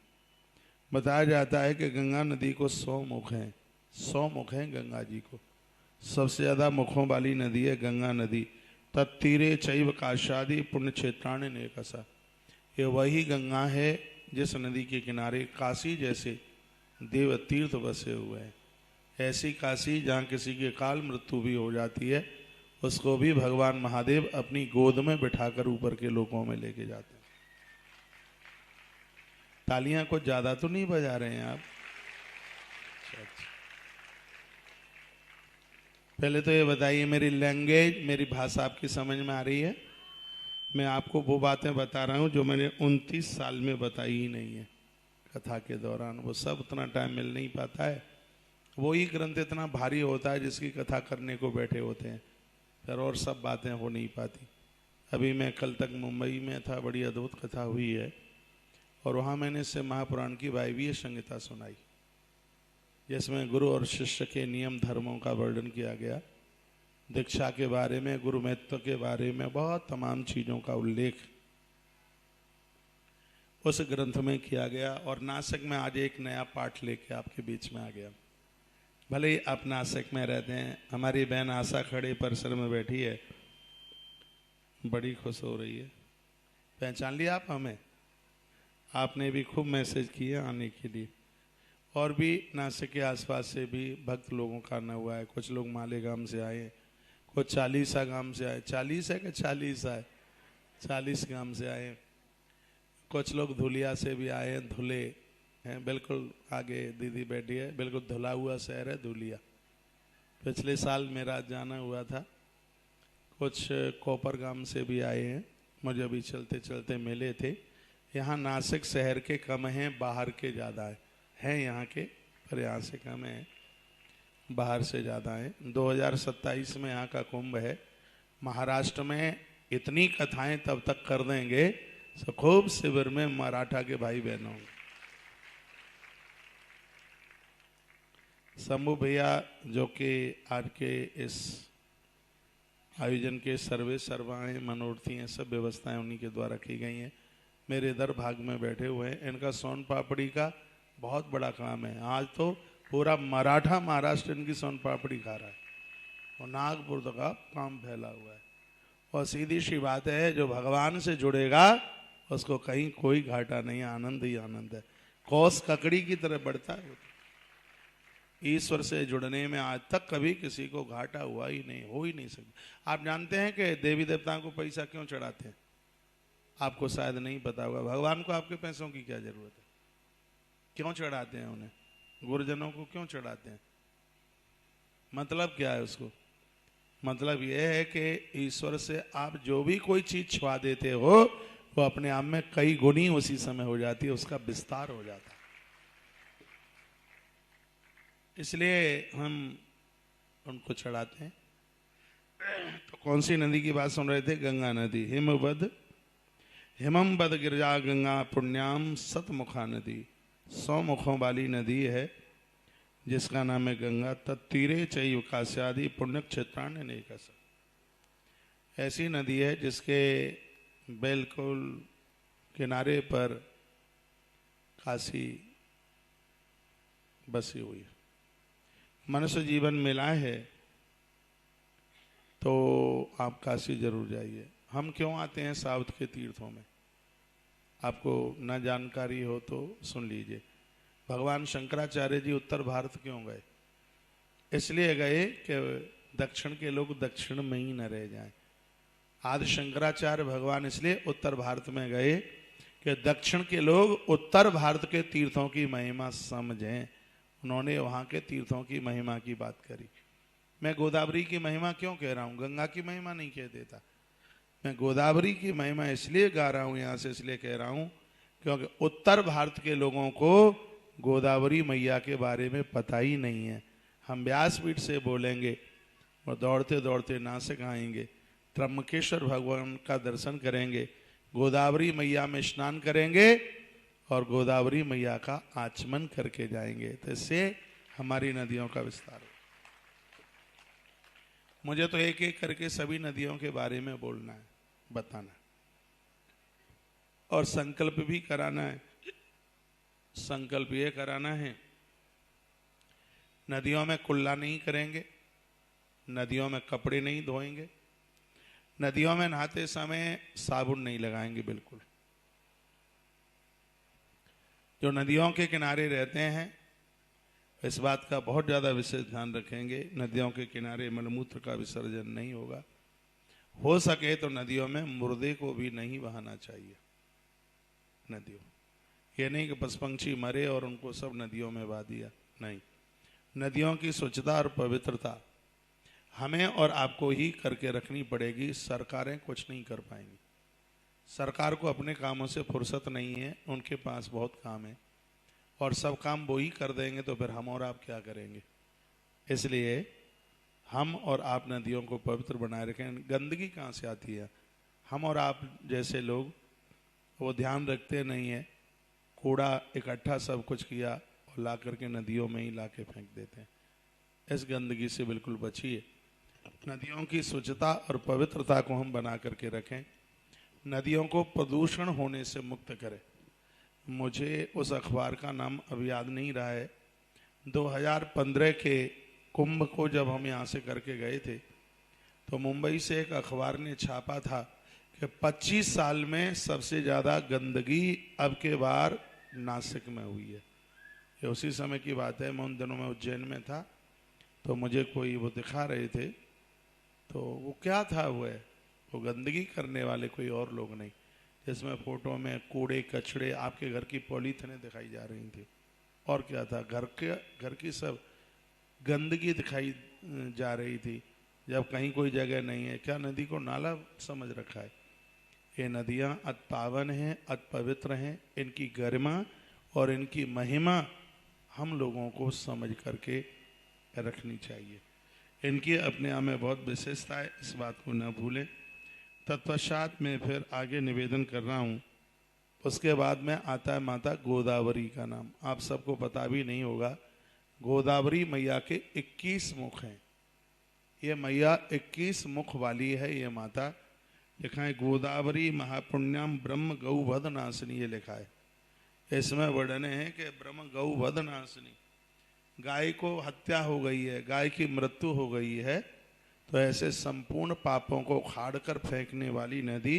[SPEAKER 1] बताया जाता है कि गंगा नदी को 100 मुख हैं। 100 मुख हैं गंगा जी को। सबसे ज़्यादा मुखों वाली नदी है गंगा नदी। तत्तीरे चैव काशादि पुण्य क्षेत्राण्य नेकसा। ये वही गंगा है जिस नदी के किनारे काशी जैसे देव तीर्थ बसे हुए हैं। ऐसी काशी जहाँ किसी की काल मृत्यु भी हो जाती है, उसको भी भगवान महादेव अपनी गोद में बिठाकर ऊपर के लोकों में लेके जाते हैं। तालियां को ज्यादा तो नहीं बजा रहे हैं आप? पहले तो ये बताइए, मेरी लैंग्वेज, मेरी भाषा आपकी समझ में आ रही है? मैं आपको वो बातें बता रहा हूँ जो मैंने 29 साल में बताई ही नहीं है कथा के दौरान। वो सब उतना टाइम मिल नहीं पाता है। वही ग्रंथ इतना भारी होता है जिसकी कथा करने को बैठे होते हैं, फिर और सब बातें हो नहीं पाती। अभी मैं कल तक मुंबई में था, बड़ी अद्भुत कथा हुई है, और वहाँ मैंने इससे महापुराण की वायवीय संहिता सुनाई, जिसमें गुरु और शिष्य के नियम धर्मों का वर्णन किया गया। दीक्षा के बारे में, गुरुमित्व के बारे में बहुत तमाम चीज़ों का उल्लेख उस ग्रंथ में किया गया। और नासिक में आज एक नया पाठ लेके आपके बीच में आ गया। भले ही आप नासिक में रहते हैं, हमारी बहन आशा खड़े परिसर में बैठी है, बड़ी खुश हो रही है। पहचान लिया आप हमें? आपने भी खूब मैसेज किए आने के लिए। और भी नासिक के आसपास से भी भक्त लोगों का आना हुआ है। कुछ लोग मालेगाम से आए, कुछ चालीसा गांव से आए। 40 है कि 40 है? 40 गांव से आए। कुछ लोग धुलिया से भी आए हैं, धुले हैं बिल्कुल आगे दीदी बैठी है, बिल्कुल धुला हुआ शहर है धुलिया। पिछले साल मेरा जाना हुआ था। कुछ कोपर गांव से भी आए हैं, मुझे अभी चलते चलते मिले थे। यहाँ नासिक शहर के कम हैं, बाहर के ज़्यादा हैं यहाँ के, पर यहाँ से कम है, बाहर से ज़्यादा है। 2027 में यहाँ का कुंभ है। महाराष्ट्र में इतनी कथाएं तब तक कर देंगे तो खूब शिविर में मराठा के भाई बहनों। शंभू भैया जो कि आज के इस आयोजन के सर्वे सर्वाएं मनोरथी हैं, सब व्यवस्थाएं उन्हीं के द्वारा की गई हैं। मेरे इधर भाग में बैठे हुए हैं। इनका सोन पापड़ी का बहुत बड़ा काम है। आज तो पूरा मराठा महाराष्ट्र इनकी सोन पापड़ी खा रहा है और नागपुर तक का काम फैला हुआ है। और सीधी सी बात है, जो भगवान से जुड़ेगा उसको कहीं कोई घाटा नहीं, आनंद ही आनंद है। कौस ककड़ी की तरह बढ़ता है। ईश्वर से जुड़ने में आज तक कभी किसी को घाटा हुआ ही नहीं, हो ही नहीं सकता। आप जानते हैं कि देवी देवताओं को पैसा क्यों चढ़ाते हैं? आपको शायद नहीं पता होगा। भगवान को आपके पैसों की क्या जरूरत है? क्यों चढ़ाते हैं उन्हें? गुरुजनों को क्यों चढ़ाते हैं? मतलब क्या है उसको? मतलब यह है कि ईश्वर से आप जो भी कोई चीज छुआ देते हो वो अपने आप में कई गुनी उसी समय हो जाती है, उसका विस्तार हो जाता है। इसलिए हम उनको चढ़ाते हैं। तो कौन सी नदी की बात सुन रहे थे? गंगा नदी। हिमम बद गिरजा गंगा पुण्याम सतमुखा नदी। 100 मुखों वाली नदी है जिसका नाम है गंगा। तत्तीरे चैव काश्यादि पुण्य क्षेत्राण्य नेकस। ऐसी नदी है जिसके बिल्कुल किनारे पर काशी बसी हुई है। मनुष्य जीवन मिला है तो आप काशी जरूर जाइए। हम क्यों आते हैं साउथ के तीर्थों में? आपको न जानकारी हो तो सुन लीजिए। भगवान शंकराचार्य जी उत्तर भारत क्यों गए? इसलिए गए कि दक्षिण के लोग दक्षिण में ही न रह जाएं। आदि शंकराचार्य भगवान इसलिए उत्तर भारत में गए कि दक्षिण के लोग उत्तर भारत के तीर्थों की महिमा समझें। उन्होंने वहाँ के तीर्थों की महिमा की बात करी। मैं गोदावरी की महिमा क्यों कह रहा हूँ? गंगा की महिमा नहीं कह देता। मैं गोदावरी की महिमा इसलिए गा रहा हूँ यहाँ से, इसलिए कह रहा हूँ क्योंकि उत्तर भारत के लोगों को गोदावरी मैया के बारे में पता ही नहीं है। हम व्यासपीठ से बोलेंगे और दौड़ते दौड़ते नासिक आएंगे, त्र्यंबकेश्वर भगवान का दर्शन करेंगे, गोदावरी मैया में स्नान करेंगे और गोदावरी मैया का आचमन करके जाएंगे। तो इससे हमारी नदियों का विस्तार हो। मुझे तो एक एक करके सभी नदियों के बारे में बोलना है, बताना और संकल्प भी कराना है। संकल्प ये कराना है, नदियों में कुल्ला नहीं करेंगे, नदियों में कपड़े नहीं धोएंगे, नदियों में नहाते समय साबुन नहीं लगाएंगे बिल्कुल। जो नदियों के किनारे रहते हैं इस बात का बहुत ज़्यादा विशेष ध्यान रखेंगे। नदियों के किनारे मलमूत्र का विसर्जन नहीं होगा। हो सके तो नदियों में मुर्दे को भी नहीं बहाना चाहिए। नदियों ये नहीं कि पशुपक्षी मरे और उनको सब नदियों में बहा दिया, नहीं। नदियों की स्वच्छता और पवित्रता हमें और आपको ही करके रखनी पड़ेगी। सरकारें कुछ नहीं कर पाएंगी। सरकार को अपने कामों से फुर्सत नहीं है, उनके पास बहुत काम है और सब काम वो ही कर देंगे तो फिर हम और आप क्या करेंगे? इसलिए हम और आप नदियों को पवित्र बनाए रखें। गंदगी कहाँ से आती है? हम और आप जैसे लोग वो ध्यान रखते नहीं है। कूड़ा इकट्ठा सब कुछ किया और ला करके नदियों में ही ला के फेंक देते हैं। इस गंदगी से बिल्कुल बचिए। नदियों की स्वच्छता और पवित्रता को हम बना करके रखें, नदियों को प्रदूषण होने से मुक्त करें। मुझे उस अखबार का नाम अब याद नहीं रहा है। 2015 के कुंभ को जब हम यहाँ से करके गए थे तो मुंबई से एक अखबार ने छापा था कि 25 साल में सबसे ज़्यादा गंदगी अब के बार नासिक में हुई है। ये उसी समय की बात है, मैं उन दिनों में उज्जैन में था, तो मुझे कोई वो दिखा रहे थे, तो वो क्या था, वो गंदगी करने वाले कोई और लोग नहीं, जिसमें फोटो में कूड़े कचड़े आपके घर की पॉलीथिनें दिखाई जा रही थी, और क्या था, घर की सब गंदगी दिखाई जा रही थी, जब कहीं कोई जगह नहीं है। क्या नदी को नाला समझ रखा है? ये नदियाँ अति पावन हैं, अति पवित्र हैं, इनकी गरिमा और इनकी महिमा हम लोगों को समझ करके रखनी चाहिए। इनकी अपने आप में बहुत विशेषता है, इस बात को न भूलें। तत्पश्चात में फिर आगे निवेदन कर रहा हूँ। उसके बाद में आता है माता गोदावरी का नाम। आप सबको पता भी नहीं होगा, गोदावरी मैया के 21 मुख हैं। ये मैया 21 मुख वाली है। ये माता लिखा है गोदावरी महापुण्याम ब्रह्म गौवध नासिनी, ये लिखा है। इसमें वर्णन है कि ब्रह्म गौवध नासिनी, गाय को हत्या हो गई है, गाय की मृत्यु हो गई है, तो ऐसे संपूर्ण पापों को उखाड़ कर फेंकने वाली नदी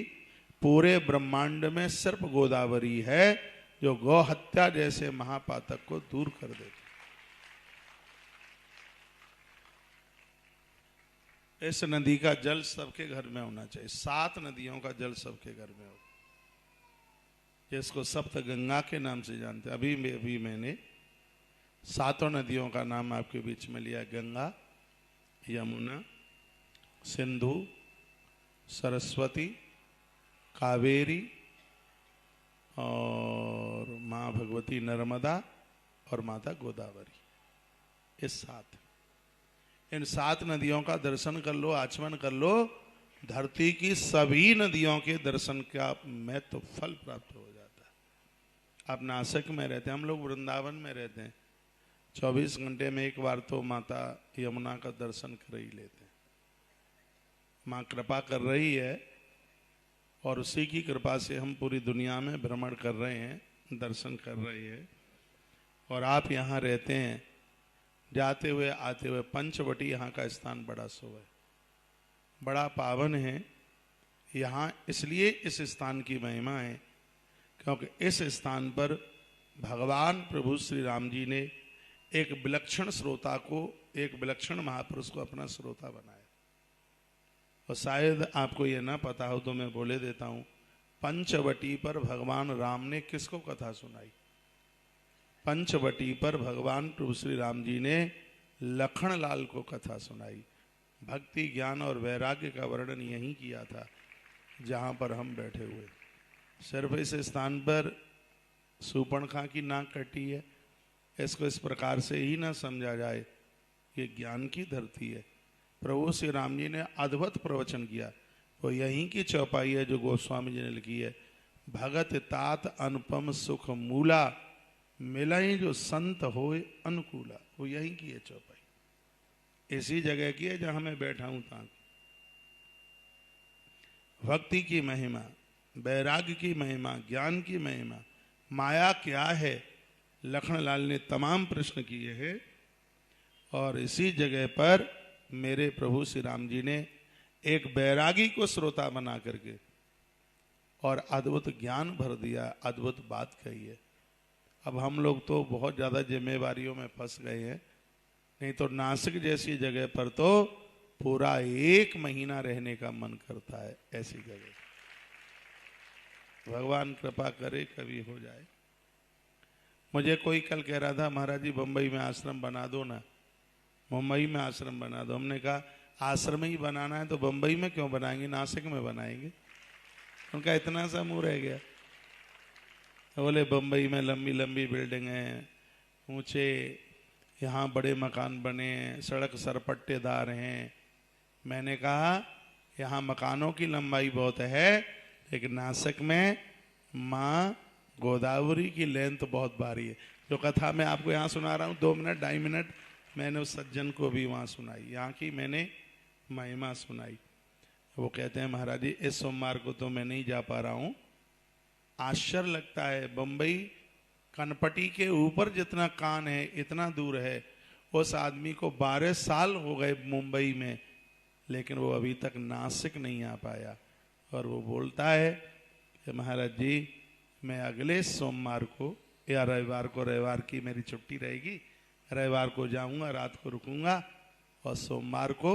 [SPEAKER 1] पूरे ब्रह्मांड में सिर्फ गोदावरी है, जो गौ हत्या जैसे महापातक को दूर कर देती। इस नदी का जल सबके घर में होना चाहिए। 7 नदियों का जल सबके घर में हो, जिसको सप्त गंगा के नाम से जानते हैं। अभी मैंने 7 नदियों का नाम आपके बीच में लिया, गंगा, यमुना, सिंधु, सरस्वती, कावेरी और माँ भगवती नर्मदा और माता गोदावरी। ये 7, इन 7 नदियों का दर्शन कर लो, आचमन कर लो, धरती की सभी नदियों के दर्शन का मैं तो फल प्राप्त हो जाता है। आप नासिक में रहते हैं, हम लोग वृंदावन में रहते हैं, 24 घंटे में एक बार तो माता यमुना का दर्शन कर ही लेते हैं। माँ कृपा कर रही है और उसी की कृपा से हम पूरी दुनिया में भ्रमण कर रहे हैं, दर्शन कर रहे हैं। और आप यहाँ रहते हैं, जाते हुए आते हुए पंचवटी यहाँ का स्थान बड़ा शुभ है, बड़ा पावन है। यहाँ इसलिए इस स्थान की महिमा है क्योंकि इस स्थान पर भगवान प्रभु श्री राम जी ने एक विलक्षण श्रोता को, एक विलक्षण महापुरुष को अपना श्रोता बनाया। और शायद आपको ये ना पता हो तो मैं बोले देता हूँ, पंचवटी पर भगवान राम ने किसको कथा सुनाई? पंचवटी पर भगवान प्रभु श्री राम जी ने लखन लाल को कथा सुनाई। भक्ति, ज्ञान और वैराग्य का वर्णन यहीं किया था जहाँ पर हम बैठे हुए। सिर्फ इस स्थान पर सूर्पणखा की नाक कटी है, इसको इस प्रकार से ही ना समझा जाए, ये ज्ञान की धरती है। प्रभु श्री राम जी ने अद्भुत प्रवचन किया, वो यहीं की चौपाई है जो गोस्वामी जी ने लिखी है, भगत तात अनुपम सुख मूला, मिलई जो संत होए अनुकूला। वो यहीं की है चौपाई, इसी जगह की है जहां मैं बैठा हूं। ताक भक्ति की महिमा, वैराग्य की महिमा, ज्ञान की महिमा, माया क्या है, लखनलाल ने तमाम प्रश्न किए हैं। और इसी जगह पर मेरे प्रभु श्री राम जी ने एक बैरागी को श्रोता बना करके और अद्भुत ज्ञान भर दिया, अद्भुत बात कही है। अब हम लोग तो बहुत ज़्यादा जिम्मेवारियों में फंस गए हैं, नहीं तो नासिक जैसी जगह पर तो पूरा 1 महीना रहने का मन करता है। ऐसी जगह भगवान कृपा करे कभी हो जाए। मुझे कोई कल कह रहा था, महाराज जी बम्बई में आश्रम बना दो ना, मुंबई में आश्रम बना दो। हमने कहा आश्रम ही बनाना है तो बम्बई में क्यों बनाएंगे, नासिक में बनाएंगे। उनका इतना सा मुंह रह गया। बोले बम्बई में लंबी लंबी बिल्डिंग हैं, ऊंचे यहाँ बड़े मकान बने हैं, सड़क सरपट्टेदार हैं। मैंने कहा यहाँ मकानों की लंबाई बहुत है, लेकिन नासिक में माँ गोदावरी की लेंथ बहुत भारी है। जो कथा मैं आपको यहाँ सुना रहा हूँ 2 मिनट 2.5 मिनट मैंने उस सज्जन को भी वहाँ सुनाई। यहाँ की मैंने महिमा सुनाई। वो कहते हैं महाराज जी इस सोमवार को तो मैं नहीं जा पा रहा हूँ। आश्चर्य लगता है, बंबई कनपटी के ऊपर जितना कान है इतना दूर है। उस आदमी को 12 साल हो गए मुंबई में, लेकिन वो अभी तक नासिक नहीं आ पाया। और वो बोलता है कि महाराज जी मैं अगले सोमवार को या रविवार को, रविवार की मेरी छुट्टी रहेगी, रविवार को जाऊंगा, रात को रुकूंगा और सोमवार को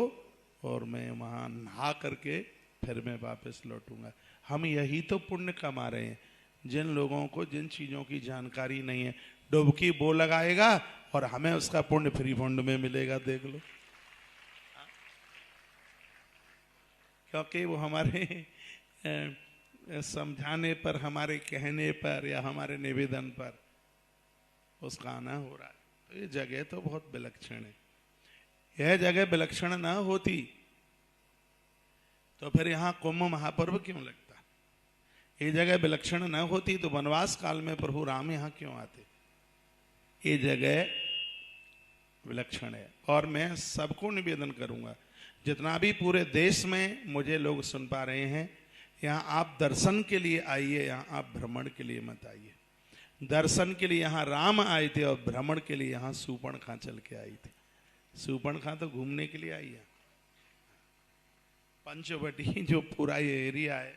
[SPEAKER 1] और मैं वहाँ नहा करके फिर मैं वापस लौटूंगा। हम यही तो पुण्य कमा रहे हैं। जिन लोगों को जिन चीज़ों की जानकारी नहीं है, डुबकी वो लगाएगा और हमें उसका पुण्य फ्री फंड में मिलेगा, देख लो। क्योंकि वो हमारे समझाने पर, हमारे कहने पर या हमारे निवेदन पर उसका आना हो रहा है। तो ये जगह तो बहुत विलक्षण है। यह जगह विलक्षण ना होती तो फिर यहां कुंभ महापर्व क्यों लगता? ये जगह विलक्षण न होती तो वनवास काल में प्रभु राम यहां क्यों आते? ये जगह विलक्षण है। और मैं सबको निवेदन करूंगा, जितना भी पूरे देश में मुझे लोग सुन पा रहे हैं, यहाँ आप दर्शन के लिए आइए, यहाँ आप भ्रमण के लिए मत आइए। दर्शन के लिए यहाँ राम आए थे और भ्रमण के लिए यहाँ सूर्पणखा चल के आई थी। सूर्पणखा तो घूमने के लिए आई है। पंचवटी जो पूरा ये एरिया है,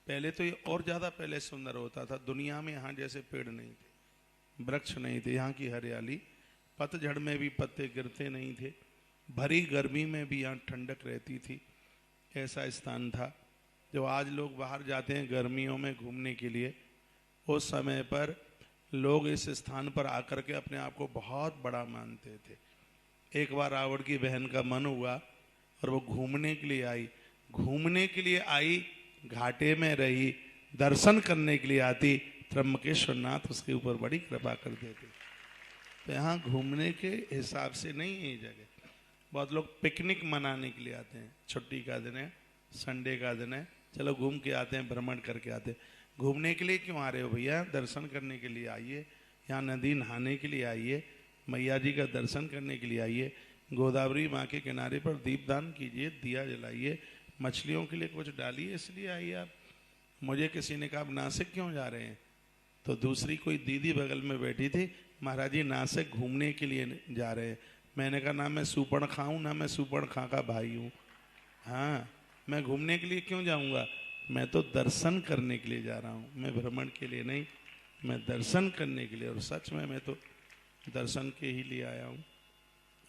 [SPEAKER 1] पहले तो ये और ज्यादा पहले सुंदर होता था। दुनिया में यहाँ जैसे पेड़ नहीं थे, वृक्ष नहीं थे, यहाँ की हरियाली, पतझड़ में भी पत्ते गिरते नहीं थे, भरी गर्मी में भी यहाँ ठंडक रहती थी। ऐसा स्थान था। जो आज लोग बाहर जाते हैं गर्मियों में घूमने के लिए, उस समय पर लोग इस स्थान पर आकर के अपने आप को बहुत बड़ा मानते थे। एक बार रावण की बहन का मन हुआ और वो घूमने के लिए आई। घूमने के लिए आई, घाटे में रही, दर्शन करने के लिए आती, त्र्यंबकेश्वर नाथ उसके ऊपर बड़ी कृपा कर देते। तो यहाँ घूमने के हिसाब से नहीं है ये जगह। बहुत लोग पिकनिक मनाने के लिए आते हैं, छुट्टी का दिन है, संडे का दिन है, चलो घूम के आते हैं, भ्रमण करके आते हैं। घूमने के लिए क्यों आ रहे हो भैया? दर्शन करने के लिए आइए, यहाँ नदी नहाने के लिए आइए, मैया जी का दर्शन करने के लिए आइए, गोदावरी माँ के किनारे पर दीपदान कीजिए, दिया जलाइए, मछलियों के लिए कुछ डालिए, इसलिए आइए आप। मुझे किसी ने कहा आप नासिक क्यों जा रहे हैं? तो दूसरी कोई दीदी बगल में बैठी थी, महाराज जी नासिक घूमने के लिए जा रहे हैं। मैंने कहा ना मैं सूर्पणखा हूँ, ना मैं सूर्पणखा का भाई हूँ। हाँ, मैं घूमने के लिए क्यों जाऊँगा? मैं तो दर्शन करने के लिए जा रहा हूँ, मैं भ्रमण के लिए नहीं, मैं दर्शन करने के लिए। और सच में मैं तो दर्शन के ही लिए आया हूँ।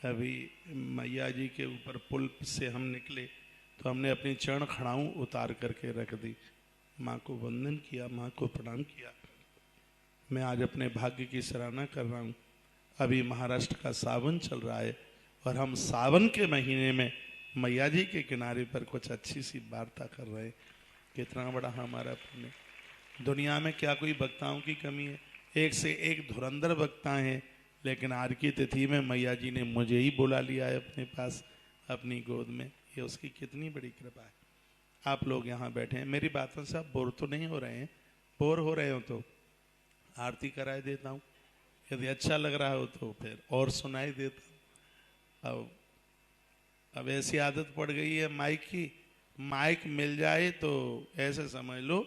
[SPEAKER 1] अभी मैया जी के ऊपर पुल से हम निकले तो हमने अपनी चरण खड़ाऊँ उतार करके रख दी, माँ को वंदन किया, माँ को प्रणाम किया। मैं आज अपने भाग्य की सराहना कर रहा हूँ। अभी महाराष्ट्र का सावन चल रहा है और हम सावन के महीने में मैया जी के किनारे पर कुछ अच्छी सी वार्ता कर रहे हैं। कितना बड़ा हमारा पुण्य। दुनिया में क्या कोई वक्ताओं की कमी है? एक से एक धुरंधर वक्ता हैं, लेकिन आज की तिथि में मैया जी ने मुझे ही बुला लिया है अपने पास, अपनी गोद में। ये उसकी कितनी बड़ी कृपा है। आप लोग यहाँ बैठे हैं, मेरी बातों से आप बोर तो नहीं हो रहे हैं? बोर हो रहे हो तो आरती कराए देता हूँ, यदि अच्छा लग रहा हो तो फिर और सुनाई देता हूँ। अब ऐसी आदत पड़ गई है माइक की, माइक मिल जाए तो ऐसे समझ लो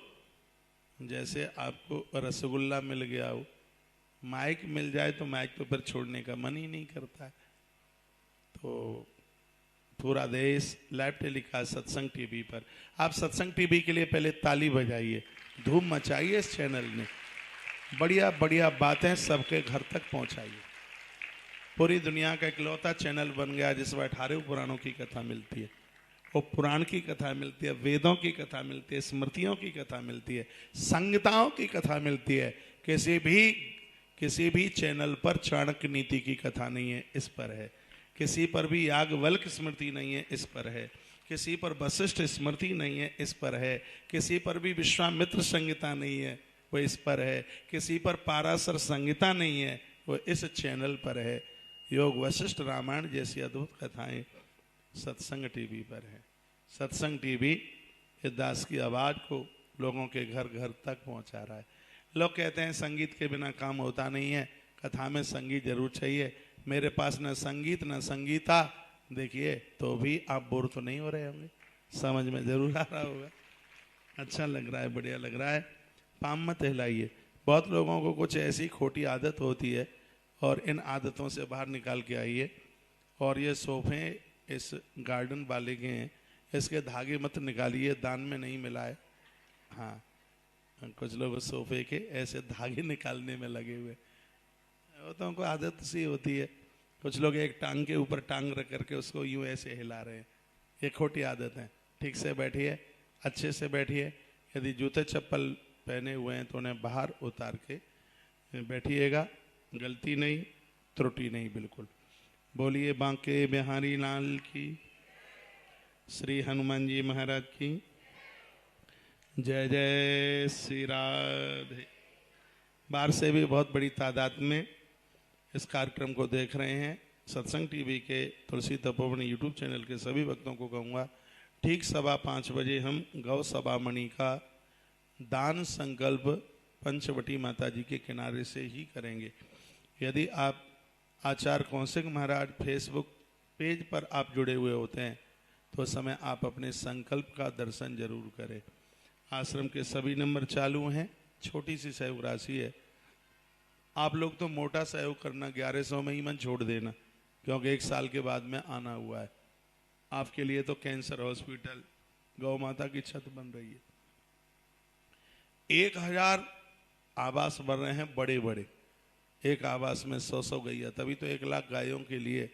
[SPEAKER 1] जैसे आपको रसगुल्ला मिल गया हो। माइक मिल जाए तो माइक तो फिर छोड़ने का मन ही नहीं करता है। तो पूरा देश लाइव टेलीकास्ट सत्संग टीवी पर, आप सत्संग टीवी के लिए पहले ताली बजाइए, धूम मचाइए इस चैनल में, बढ़िया बढ़िया बातें सबके घर तक पहुंचाइए। पूरी दुनिया का इकलौता चैनल बन गया जिसमें 18 पुराणों की कथा मिलती है, वो पुराण की कथा मिलती है, वेदों की कथा मिलती है, स्मृतियों की कथा मिलती है, संहिताओं की कथा मिलती है। किसी भी चैनल पर चाणक्य नीति की कथा नहीं है, इस पर है। किसी पर भी याज्ञवल्क्य स्मृति नहीं है, इस पर है। किसी पर वशिष्ठ स्मृति नहीं है, इस पर है। किसी पर भी विश्वामित्र संहिता नहीं है, वो इस पर है। किसी पर पाराशर संहिता नहीं है, वो इस चैनल पर है। योग वशिष्ठ रामायण जैसी अद्भुत कथाएं सत्संग टीवी पर है। सत्संग टीवी इस दास की आवाज को लोगों के घर घर तक पहुंचा रहा है। लोग कहते हैं संगीत के बिना काम होता नहीं है, कथा में संगीत जरूर चाहिए। मेरे पास न संगीत न संगीता, देखिए तो भी आप बोर तो नहीं हो रहे होंगे, समझ में जरूर आ रहा होगा। अच्छा लग रहा है, बढ़िया लग रहा है। पाम मत हिलाइए। बहुत लोगों को कुछ ऐसी खोटी आदत होती है और इन आदतों से बाहर निकाल के आइए। और ये सोफे इस गार्डन वाले के हैं, इसके धागे मत निकालिए, दान में नहीं मिला है। हाँ, कुछ लोग सोफे के ऐसे धागे निकालने में लगे हुए, वो तो उनको आदत सी होती है। कुछ लोग एक टांग के ऊपर टांग रख करके उसको यूं ऐसे हिला रहे हैं, ये खोटी आदत है। ठीक से बैठिए, अच्छे से बैठिए। यदि जूते चप्पल पहने हुए हैं तो उन्हें बाहर उतार के बैठिएगा, गलती नहीं, त्रुटि नहीं, बिल्कुल। बोलिए बांके बिहारी लाल की, श्री हनुमान जी महाराज की जय जय श्री राधे। बाहर से भी बहुत बड़ी तादाद में इस कार्यक्रम को देख रहे हैं। सत्संग टीवी के तुलसी तपोवन यूट्यूब चैनल के सभी भक्तों को कहूँगा, ठीक 5:15 बजे हम गौ सभा मणि का दान संकल्प पंचवटी माता जी के किनारे से ही करेंगे। यदि आप आचार्य कौशिक महाराज फेसबुक पेज पर आप जुड़े हुए होते हैं तो उस समय आप अपने संकल्प का दर्शन जरूर करें। आश्रम के सभी नंबर चालू हैं। छोटी सी सहयोग राशि है। आप लोग तो मोटा सहयोग करना, 1100 में ही मन छोड़ देना, क्योंकि 1 साल के बाद में आना हुआ है। आपके लिए तो कैंसर हॉस्पिटल, गौ माता की छत बन रही है, 1000 आवास बन रहे हैं बड़े बड़े। एक आवास में 100 गैया, तभी तो 1 लाख गायों के लिए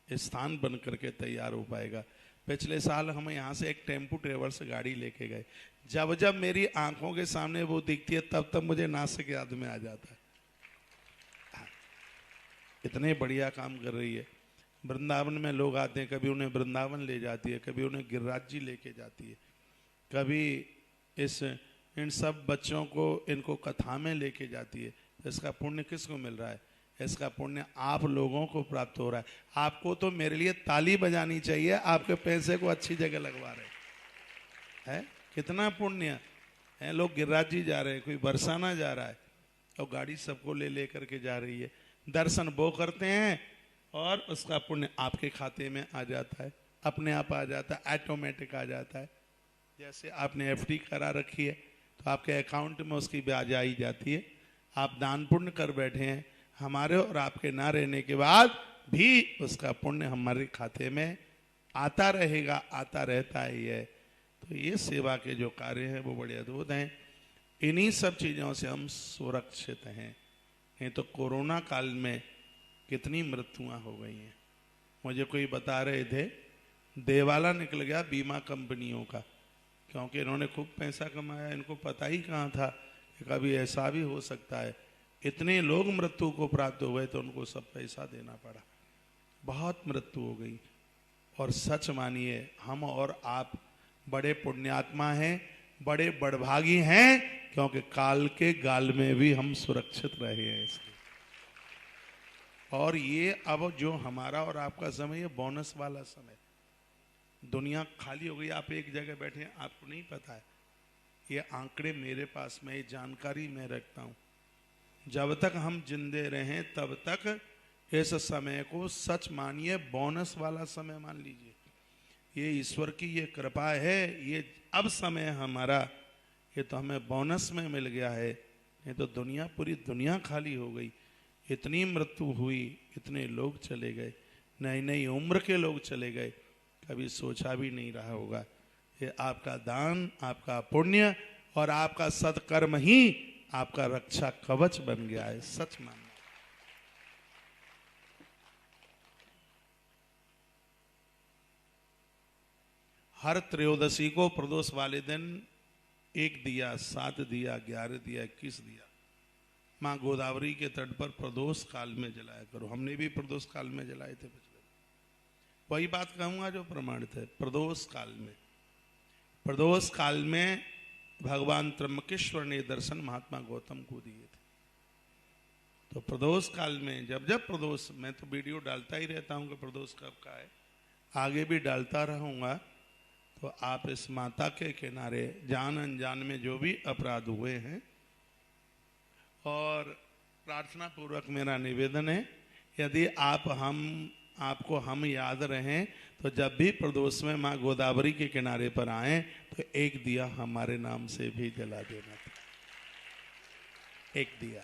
[SPEAKER 1] स्थान बन करके तैयार हो पाएगा। पिछले साल हम यहाँ से एक टेम्पू ट्रेवल्स गाड़ी लेके गए। जब जब मेरी आंखों के सामने वो दिखती है तब तब मुझे नासिक याद में आ जाता है। इतने बढ़िया काम कर रही है। वृंदावन में लोग आते हैं, कभी उन्हें वृंदावन ले जाती है, कभी उन्हें गिरिराज जी लेके जाती है, कभी इन सब बच्चों को इनको कथा में लेके जाती है। इसका पुण्य किसको मिल रहा है? इसका पुण्य आप लोगों को प्राप्त हो रहा है। आपको तो मेरे लिए ताली बजानी चाहिए, आपके पैसे को अच्छी जगह लगवा रहे हैं। कितना पुण्य है। लोग गिरिराज जी जा रहे हैं, कोई बरसाना जा रहा है और गाड़ी सबको ले ले करके जा रही है। दर्शन वो करते हैं और उसका पुण्य आपके खाते में आ जाता है, अपने आप आ जाता है, ऑटोमेटिक आ जाता है। जैसे आपने एफडी करा रखी है तो आपके अकाउंट में उसकी ब्याज आई जाती है। आप दान पुण्य कर बैठे हैं, हमारे और आपके ना रहने के बाद भी उसका पुण्य हमारे खाते में आता रहेगा, आता रहता ही है। तो ये सेवा के जो कार्य हैं वो बड़े अद्भुत हैं। इन्हीं सब चीज़ों से हम सुरक्षित हैं। नहीं तो कोरोना काल में कितनी मृत्युआं हो गई हैं। मुझे कोई बता रहे थे देवाला निकल गया बीमा कंपनियों का, क्योंकि इन्होंने खूब पैसा कमाया। इनको पता ही कहाँ था कि कभी ऐसा भी हो सकता है। इतने लोग मृत्यु को प्राप्त हो गए तो उनको सब पैसा देना पड़ा, बहुत मृत्यु हो गई। और सच मानिए हम और आप बड़े पुण्यात्मा हैं, बड़े बड़भागी हैं, क्योंकि काल के गाल में भी हम सुरक्षित रहे हैं इसलिए। और ये अब जो हमारा और आपका समय है बोनस वाला समय, दुनिया खाली हो गई। आप एक जगह बैठे हैं, आपको नहीं पता है। ये आंकड़े मेरे पास में, ये जानकारी मैं रखता हूँ। जब तक हम जिंदे रहें तब तक इस समय को सच मानिए बोनस वाला समय मान लीजिए। ये ईश्वर की ये कृपा है। ये अब समय हमारा, ये तो हमें बोनस में मिल गया है। ये तो दुनिया, पूरी दुनिया खाली हो गई। इतनी मृत्यु हुई, इतने लोग चले गए, नई नई उम्र के लोग चले गए, कभी सोचा भी नहीं रहा होगा। ये आपका दान, आपका पुण्य और आपका सत्कर्म ही आपका रक्षा कवच बन गया है। सच मानना। हर त्रयोदशी को प्रदोष वाले दिन 1 दिया, 7 दिया, 11 दिया, 21 दिया माँ गोदावरी के तट पर प्रदोष काल में जलाया करो। हमने भी प्रदोष काल में जलाए थे पिछले। वही बात कहूंगा जो प्रमाणित है। प्रदोष काल में भगवान त्र्यंबकेश्वर ने दर्शन महात्मा गौतम को दिए थे। तो प्रदोष काल में जब जब प्रदोष, मैं तो वीडियो डालता ही रहता हूँ कि प्रदोष कब का है, आगे भी डालता रहूँगा। तो आप इस माता के किनारे जान अनजान में जो भी अपराध हुए हैं, और प्रार्थना पूर्वक मेरा निवेदन है, यदि आप आपको हम याद रहें, तो जब भी प्रदोष में माँ गोदावरी के किनारे पर आए तो एक दिया हमारे नाम से भी जला देना था। एक दिया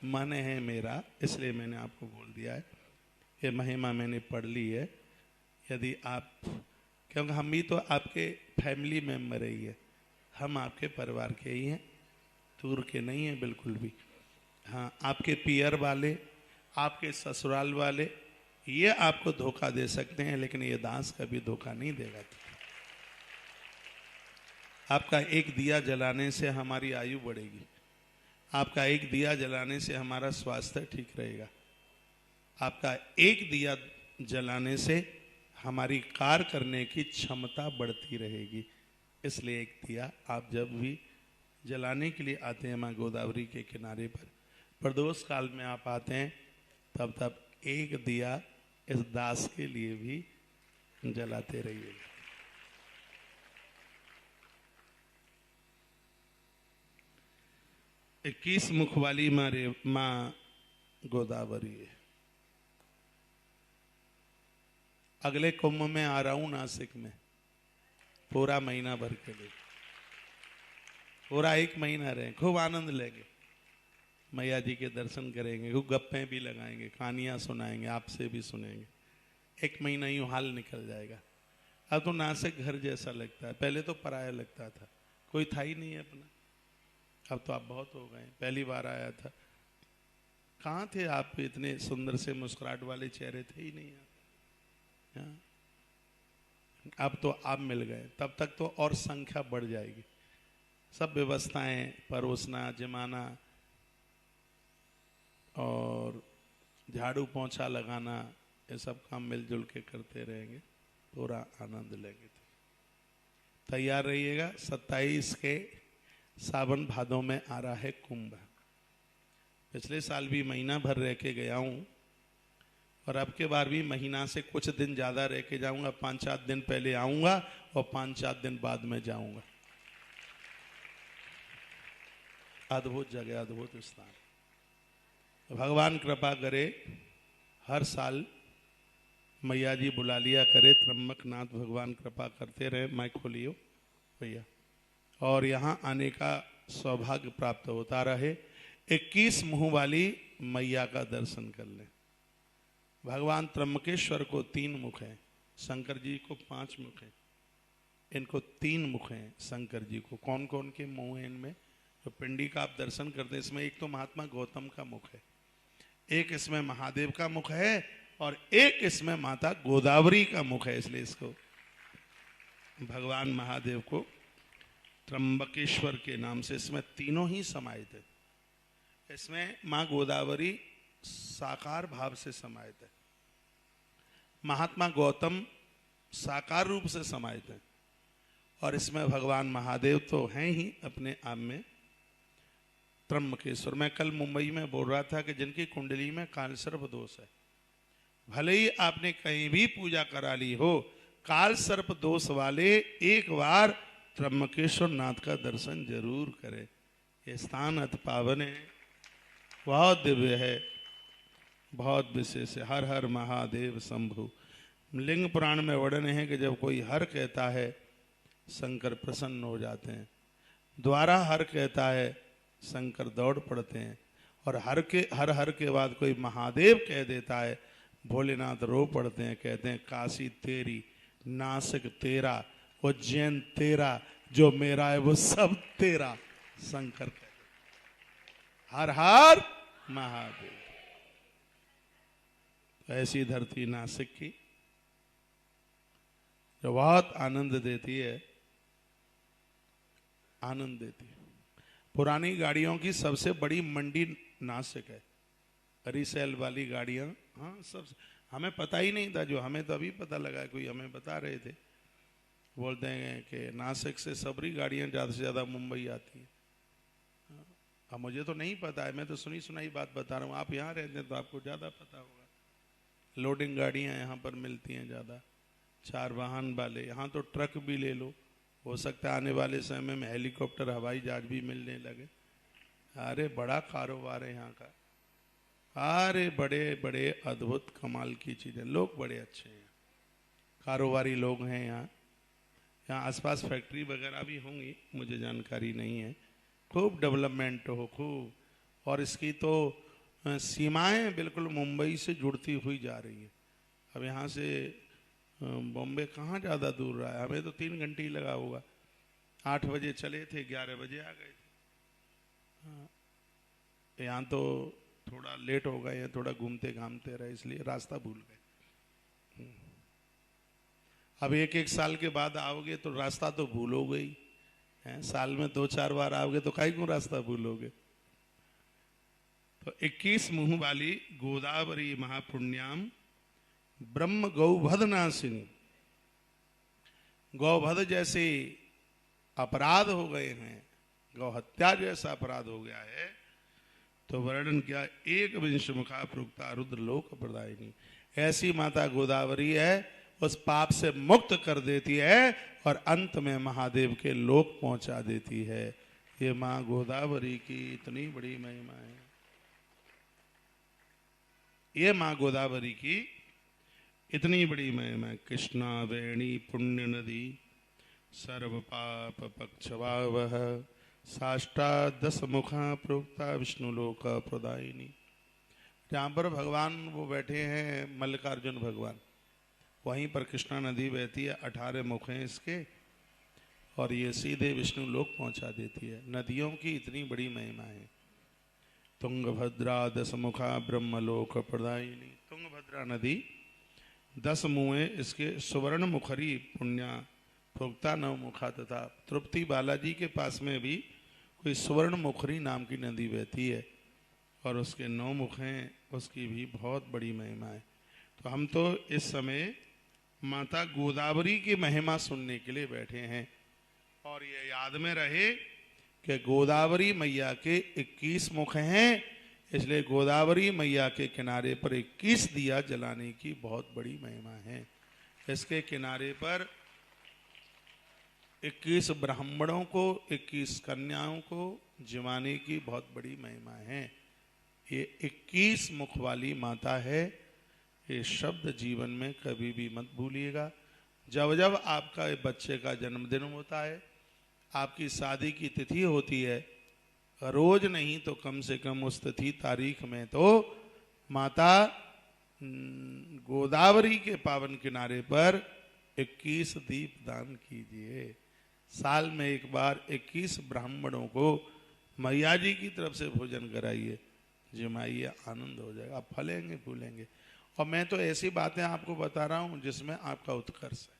[SPEAKER 1] मन है मेरा, इसलिए मैंने आपको बोल दिया है। ये महिमा मैंने पढ़ ली है। यदि आप, क्योंकि हम भी तो आपके फैमिली मेंबर ही है, हम आपके परिवार के ही हैं, दूर के नहीं हैं बिल्कुल भी। हाँ, आपके पियर वाले, आपके ससुराल वाले ये आपको धोखा दे सकते हैं, लेकिन ये दास कभी धोखा नहीं देगा। आपका एक दिया जलाने से हमारी आयु बढ़ेगी, आपका एक दिया जलाने से हमारा स्वास्थ्य ठीक रहेगा, आपका एक दिया जलाने से हमारी कार्य करने की क्षमता बढ़ती रहेगी। इसलिए एक दिया आप जब भी जलाने के लिए आते हैं माँ गोदावरी के किनारे पर, प्रदोष काल में आप आते हैं, तब एक दिया इस दास के लिए भी जलाते रहिए। इक्कीस मुख वाली माँ गोदावरी है। अगले कुंभ में आ रहा हूं नासिक में, पूरा महीना भर के लिए, पूरा एक महीना रहे, खूब आनंद लेंगे, मैया जी के दर्शन करेंगे, खूब गप्पे भी लगाएंगे, कहानियां सुनाएंगे, आपसे भी सुनेंगे। एक महीना यूं हाल निकल जाएगा। अब तो नासिक घर जैसा लगता है, पहले तो पराया लगता था, कोई था ही नहीं अपना। अब तो आप बहुत हो गए। पहली बार आया था, कहाँ थे आप? इतने सुंदर से मुस्कुराहट वाले चेहरे थे ही नहीं आप। अब तो आप मिल गए, तब तक तो और संख्या बढ़ जाएगी। सब व्यवस्थाएं, परोसना, जमाना और झाड़ू पोंछा लगाना, ये सब काम मिलजुल के करते रहेंगे, पूरा आनंद लेंगे। तैयार रहिएगा। 27 के सावन भादों में आ रहा है कुंभ। पिछले साल भी महीना भर रह के गया हूँ, और अब के बार भी महीना से कुछ दिन ज्यादा रह के जाऊंगा। 5-7 दिन पहले आऊंगा और 5-7 दिन बाद में जाऊंगा। अद्भुत जगह, अद्भुत स्थान। भगवान कृपा करे, हर साल मैया जी बुला लिया करे, त्र्यंबकनाथ भगवान कृपा करते रहे। मैं खोलियो भैया, और यहाँ आने का सौभाग्य प्राप्त होता रहे। 21 मुंह वाली मैया का दर्शन कर लें। भगवान त्र्यंबकेश्वर को 3 मुख हैं, शंकर जी को 5 मुख हैं, इनको 3 मुख हैं शंकर जी को। कौन कौन के मुंह हैं इनमें? तो पिंडी का आप दर्शन करते हैं, इसमें एक तो महात्मा गौतम का मुख है, एक इसमें महादेव का मुख है, और एक इसमें माता गोदावरी का मुख है। इसलिए इसको भगवान महादेव को त्र्यंबकेश्वर के नाम से, इसमें तीनों ही समाहित है। इसमें माँ गोदावरी साकार भाव से समाहित है, महात्मा गौतम साकार रूप से समाहित है, और इसमें भगवान महादेव तो हैं ही अपने आप में। त्र्यंबकेश्वर, मैं कल मुंबई में बोल रहा था कि जिनकी कुंडली में कालसर्प दोष है, भले ही आपने कहीं भी पूजा करा ली हो, कालसर्प दोष वाले एक बार त्र्यंबकेश्वर नाथ का दर्शन जरूर करें। ये स्थान अति पावन है, बहुत दिव्य है, बहुत विशेष है। हर हर महादेव शंभु। लिंग पुराण में वर्णन है कि जब कोई हर कहता है, शंकर प्रसन्न हो जाते हैं। द्वारा हर कहता है, शंकर दौड़ पड़ते हैं। और हर हर के बाद कोई महादेव कह देता है, भोलेनाथ रो पड़ते हैं, कहते हैं काशी तेरी, नासिक तेरा, उज्जैन तेरा, जो मेरा है वो सब तेरा। शंकर कहते हर हर महादेव। ऐसी धरती नासिक की जो बहुत आनंद देती है, आनंद देती है। पुरानी गाड़ियों की सबसे बड़ी मंडी नासिक है, रीसेल वाली गाड़ियां। हाँ, सब हमें पता ही नहीं था, जो हमें तो अभी पता लगा, कोई हमें बता रहे थे। बोलते हैं कि नासिक से सबरी गाड़ियां ज़्यादा से ज़्यादा मुंबई आती हैं। अब मुझे तो नहीं पता है, मैं तो सुनी सुनाई बात बता रहा हूँ। आप यहाँ रहते हैं तो आपको ज़्यादा पता होगा। लोडिंग गाड़ियाँ यहाँ पर मिलती हैं ज़्यादा, 4 वाहन वाले। यहाँ तो ट्रक भी ले लो, हो सकता है आने वाले समय में हेलीकॉप्टर, हवाई जहाज भी मिलने लगे। अरे बड़ा कारोबार है यहाँ का। अरे बड़े बड़े अद्भुत कमाल की चीजें, लोग बड़े अच्छे हैं, कारोबारी लोग हैं यहाँ। यहाँ आसपास फैक्ट्री वगैरह भी होंगी, मुझे जानकारी नहीं है। खूब डेवलपमेंट हो खूब, और इसकी तो सीमाएं बिल्कुल मुंबई से जुड़ती हुई जा रही है। अब यहाँ से बॉम्बे कहाँ ज़्यादा दूर रहा है, हमें तो 3 घंटे ही लगा होगा। 8 बजे चले थे, 11 बजे आ गए थे। हाँ, यहाँ तो थोड़ा लेट हो गए हैं, थोड़ा घूमते घामते रहे, इसलिए रास्ता भूल गए। अब 1-1 साल के बाद आओगे तो रास्ता तो भूलोगे ही हैं। साल में 2-4 बार आओगे तो काहे को रास्ता भूलोगे। तो 21 मुंह वाली गोदावरी महापुण्याम ब्रह्म गौभद नासिनी, गौभद जैसे अपराध हो गए हैं, गौ हत्या जैसा अपराध हो गया है, तो वर्णन किया 21 मुखा प्रोक्ता रुद्र लोक प्रदायिनी। ऐसी माता गोदावरी है, उस पाप से मुक्त कर देती है और अंत में महादेव के लोक पहुंचा देती है। ये मां गोदावरी की इतनी बड़ी महिमा है। ये मां गोदावरी की इतनी बड़ी महिमा है। कृष्णा वेणी पुण्य नदी सर्व पाप पक्षवावह साष्टा 10 मुखा प्रोक्ता विष्णु लोक प्रदायिनी। जहाँ पर भगवान वो बैठे हैं, मल्लिकार्जुन भगवान, वहीं पर कृष्णा नदी बहती है। 18 मुख हैं इसके, और ये सीधे विष्णु लोक पहुंचा देती है। नदियों की इतनी बड़ी महिमा है। तुंगभद्रा 10 मुखा ब्रह्मलोक प्रदायिनी। तुंगभद्रा नदी 10 मुँह इसके, सुवर्ण मुखरी पुण्या प्रोक्ता 9 मुखा, तथा तृप्ति बालाजी के पास में भी कोई सुवर्ण मुखरी नाम की नदी बहती है, और उसके 9 मुख हैं, उसकी भी बहुत बड़ी महिमा है। तो हम तो इस समय माता गोदावरी की महिमा सुनने के लिए बैठे हैं, और ये याद में रहे कि गोदावरी मैया के 21 मुख हैं, इसलिए गोदावरी मैया के किनारे पर 21 दिया जलाने की बहुत बड़ी महिमा है। इसके किनारे पर 21 ब्राह्मणों को, 21 कन्याओं को जिवाने की बहुत बड़ी महिमा है। ये 21 मुख वाली माता है। ये शब्द जीवन में कभी भी मत भूलिएगा। जब जब आपका बच्चे का जन्मदिन होता है, आपकी शादी की तिथि होती है, रोज नहीं तो कम से कम उस तिथि तारीख में तो माता गोदावरी के पावन किनारे पर 21 दीप दान कीजिए। साल में एक बार 21 ब्राह्मणों को मैया जी की तरफ से भोजन कराइए, जिमाइए, आनंद हो जाएगा, आप फलेंगे फूलेंगे। और मैं तो ऐसी बातें आपको बता रहा हूं जिसमें आपका उत्कर्ष है,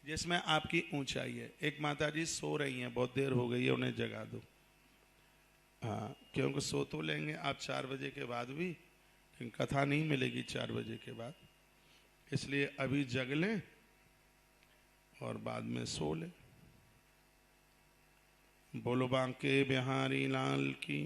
[SPEAKER 1] जिसमें आपकी ऊंचाई है। एक माता जी सो रही हैं, बहुत देर हो गई है, उन्हें जगा दो। हाँ, क्योंकि सो तो लेंगे आप 4 बजे के बाद भी, लेकिन कथा नहीं मिलेगी 4 बजे के बाद, इसलिए अभी जग लें और बाद में सो लें। बोलो बांके बिहारी लाल की।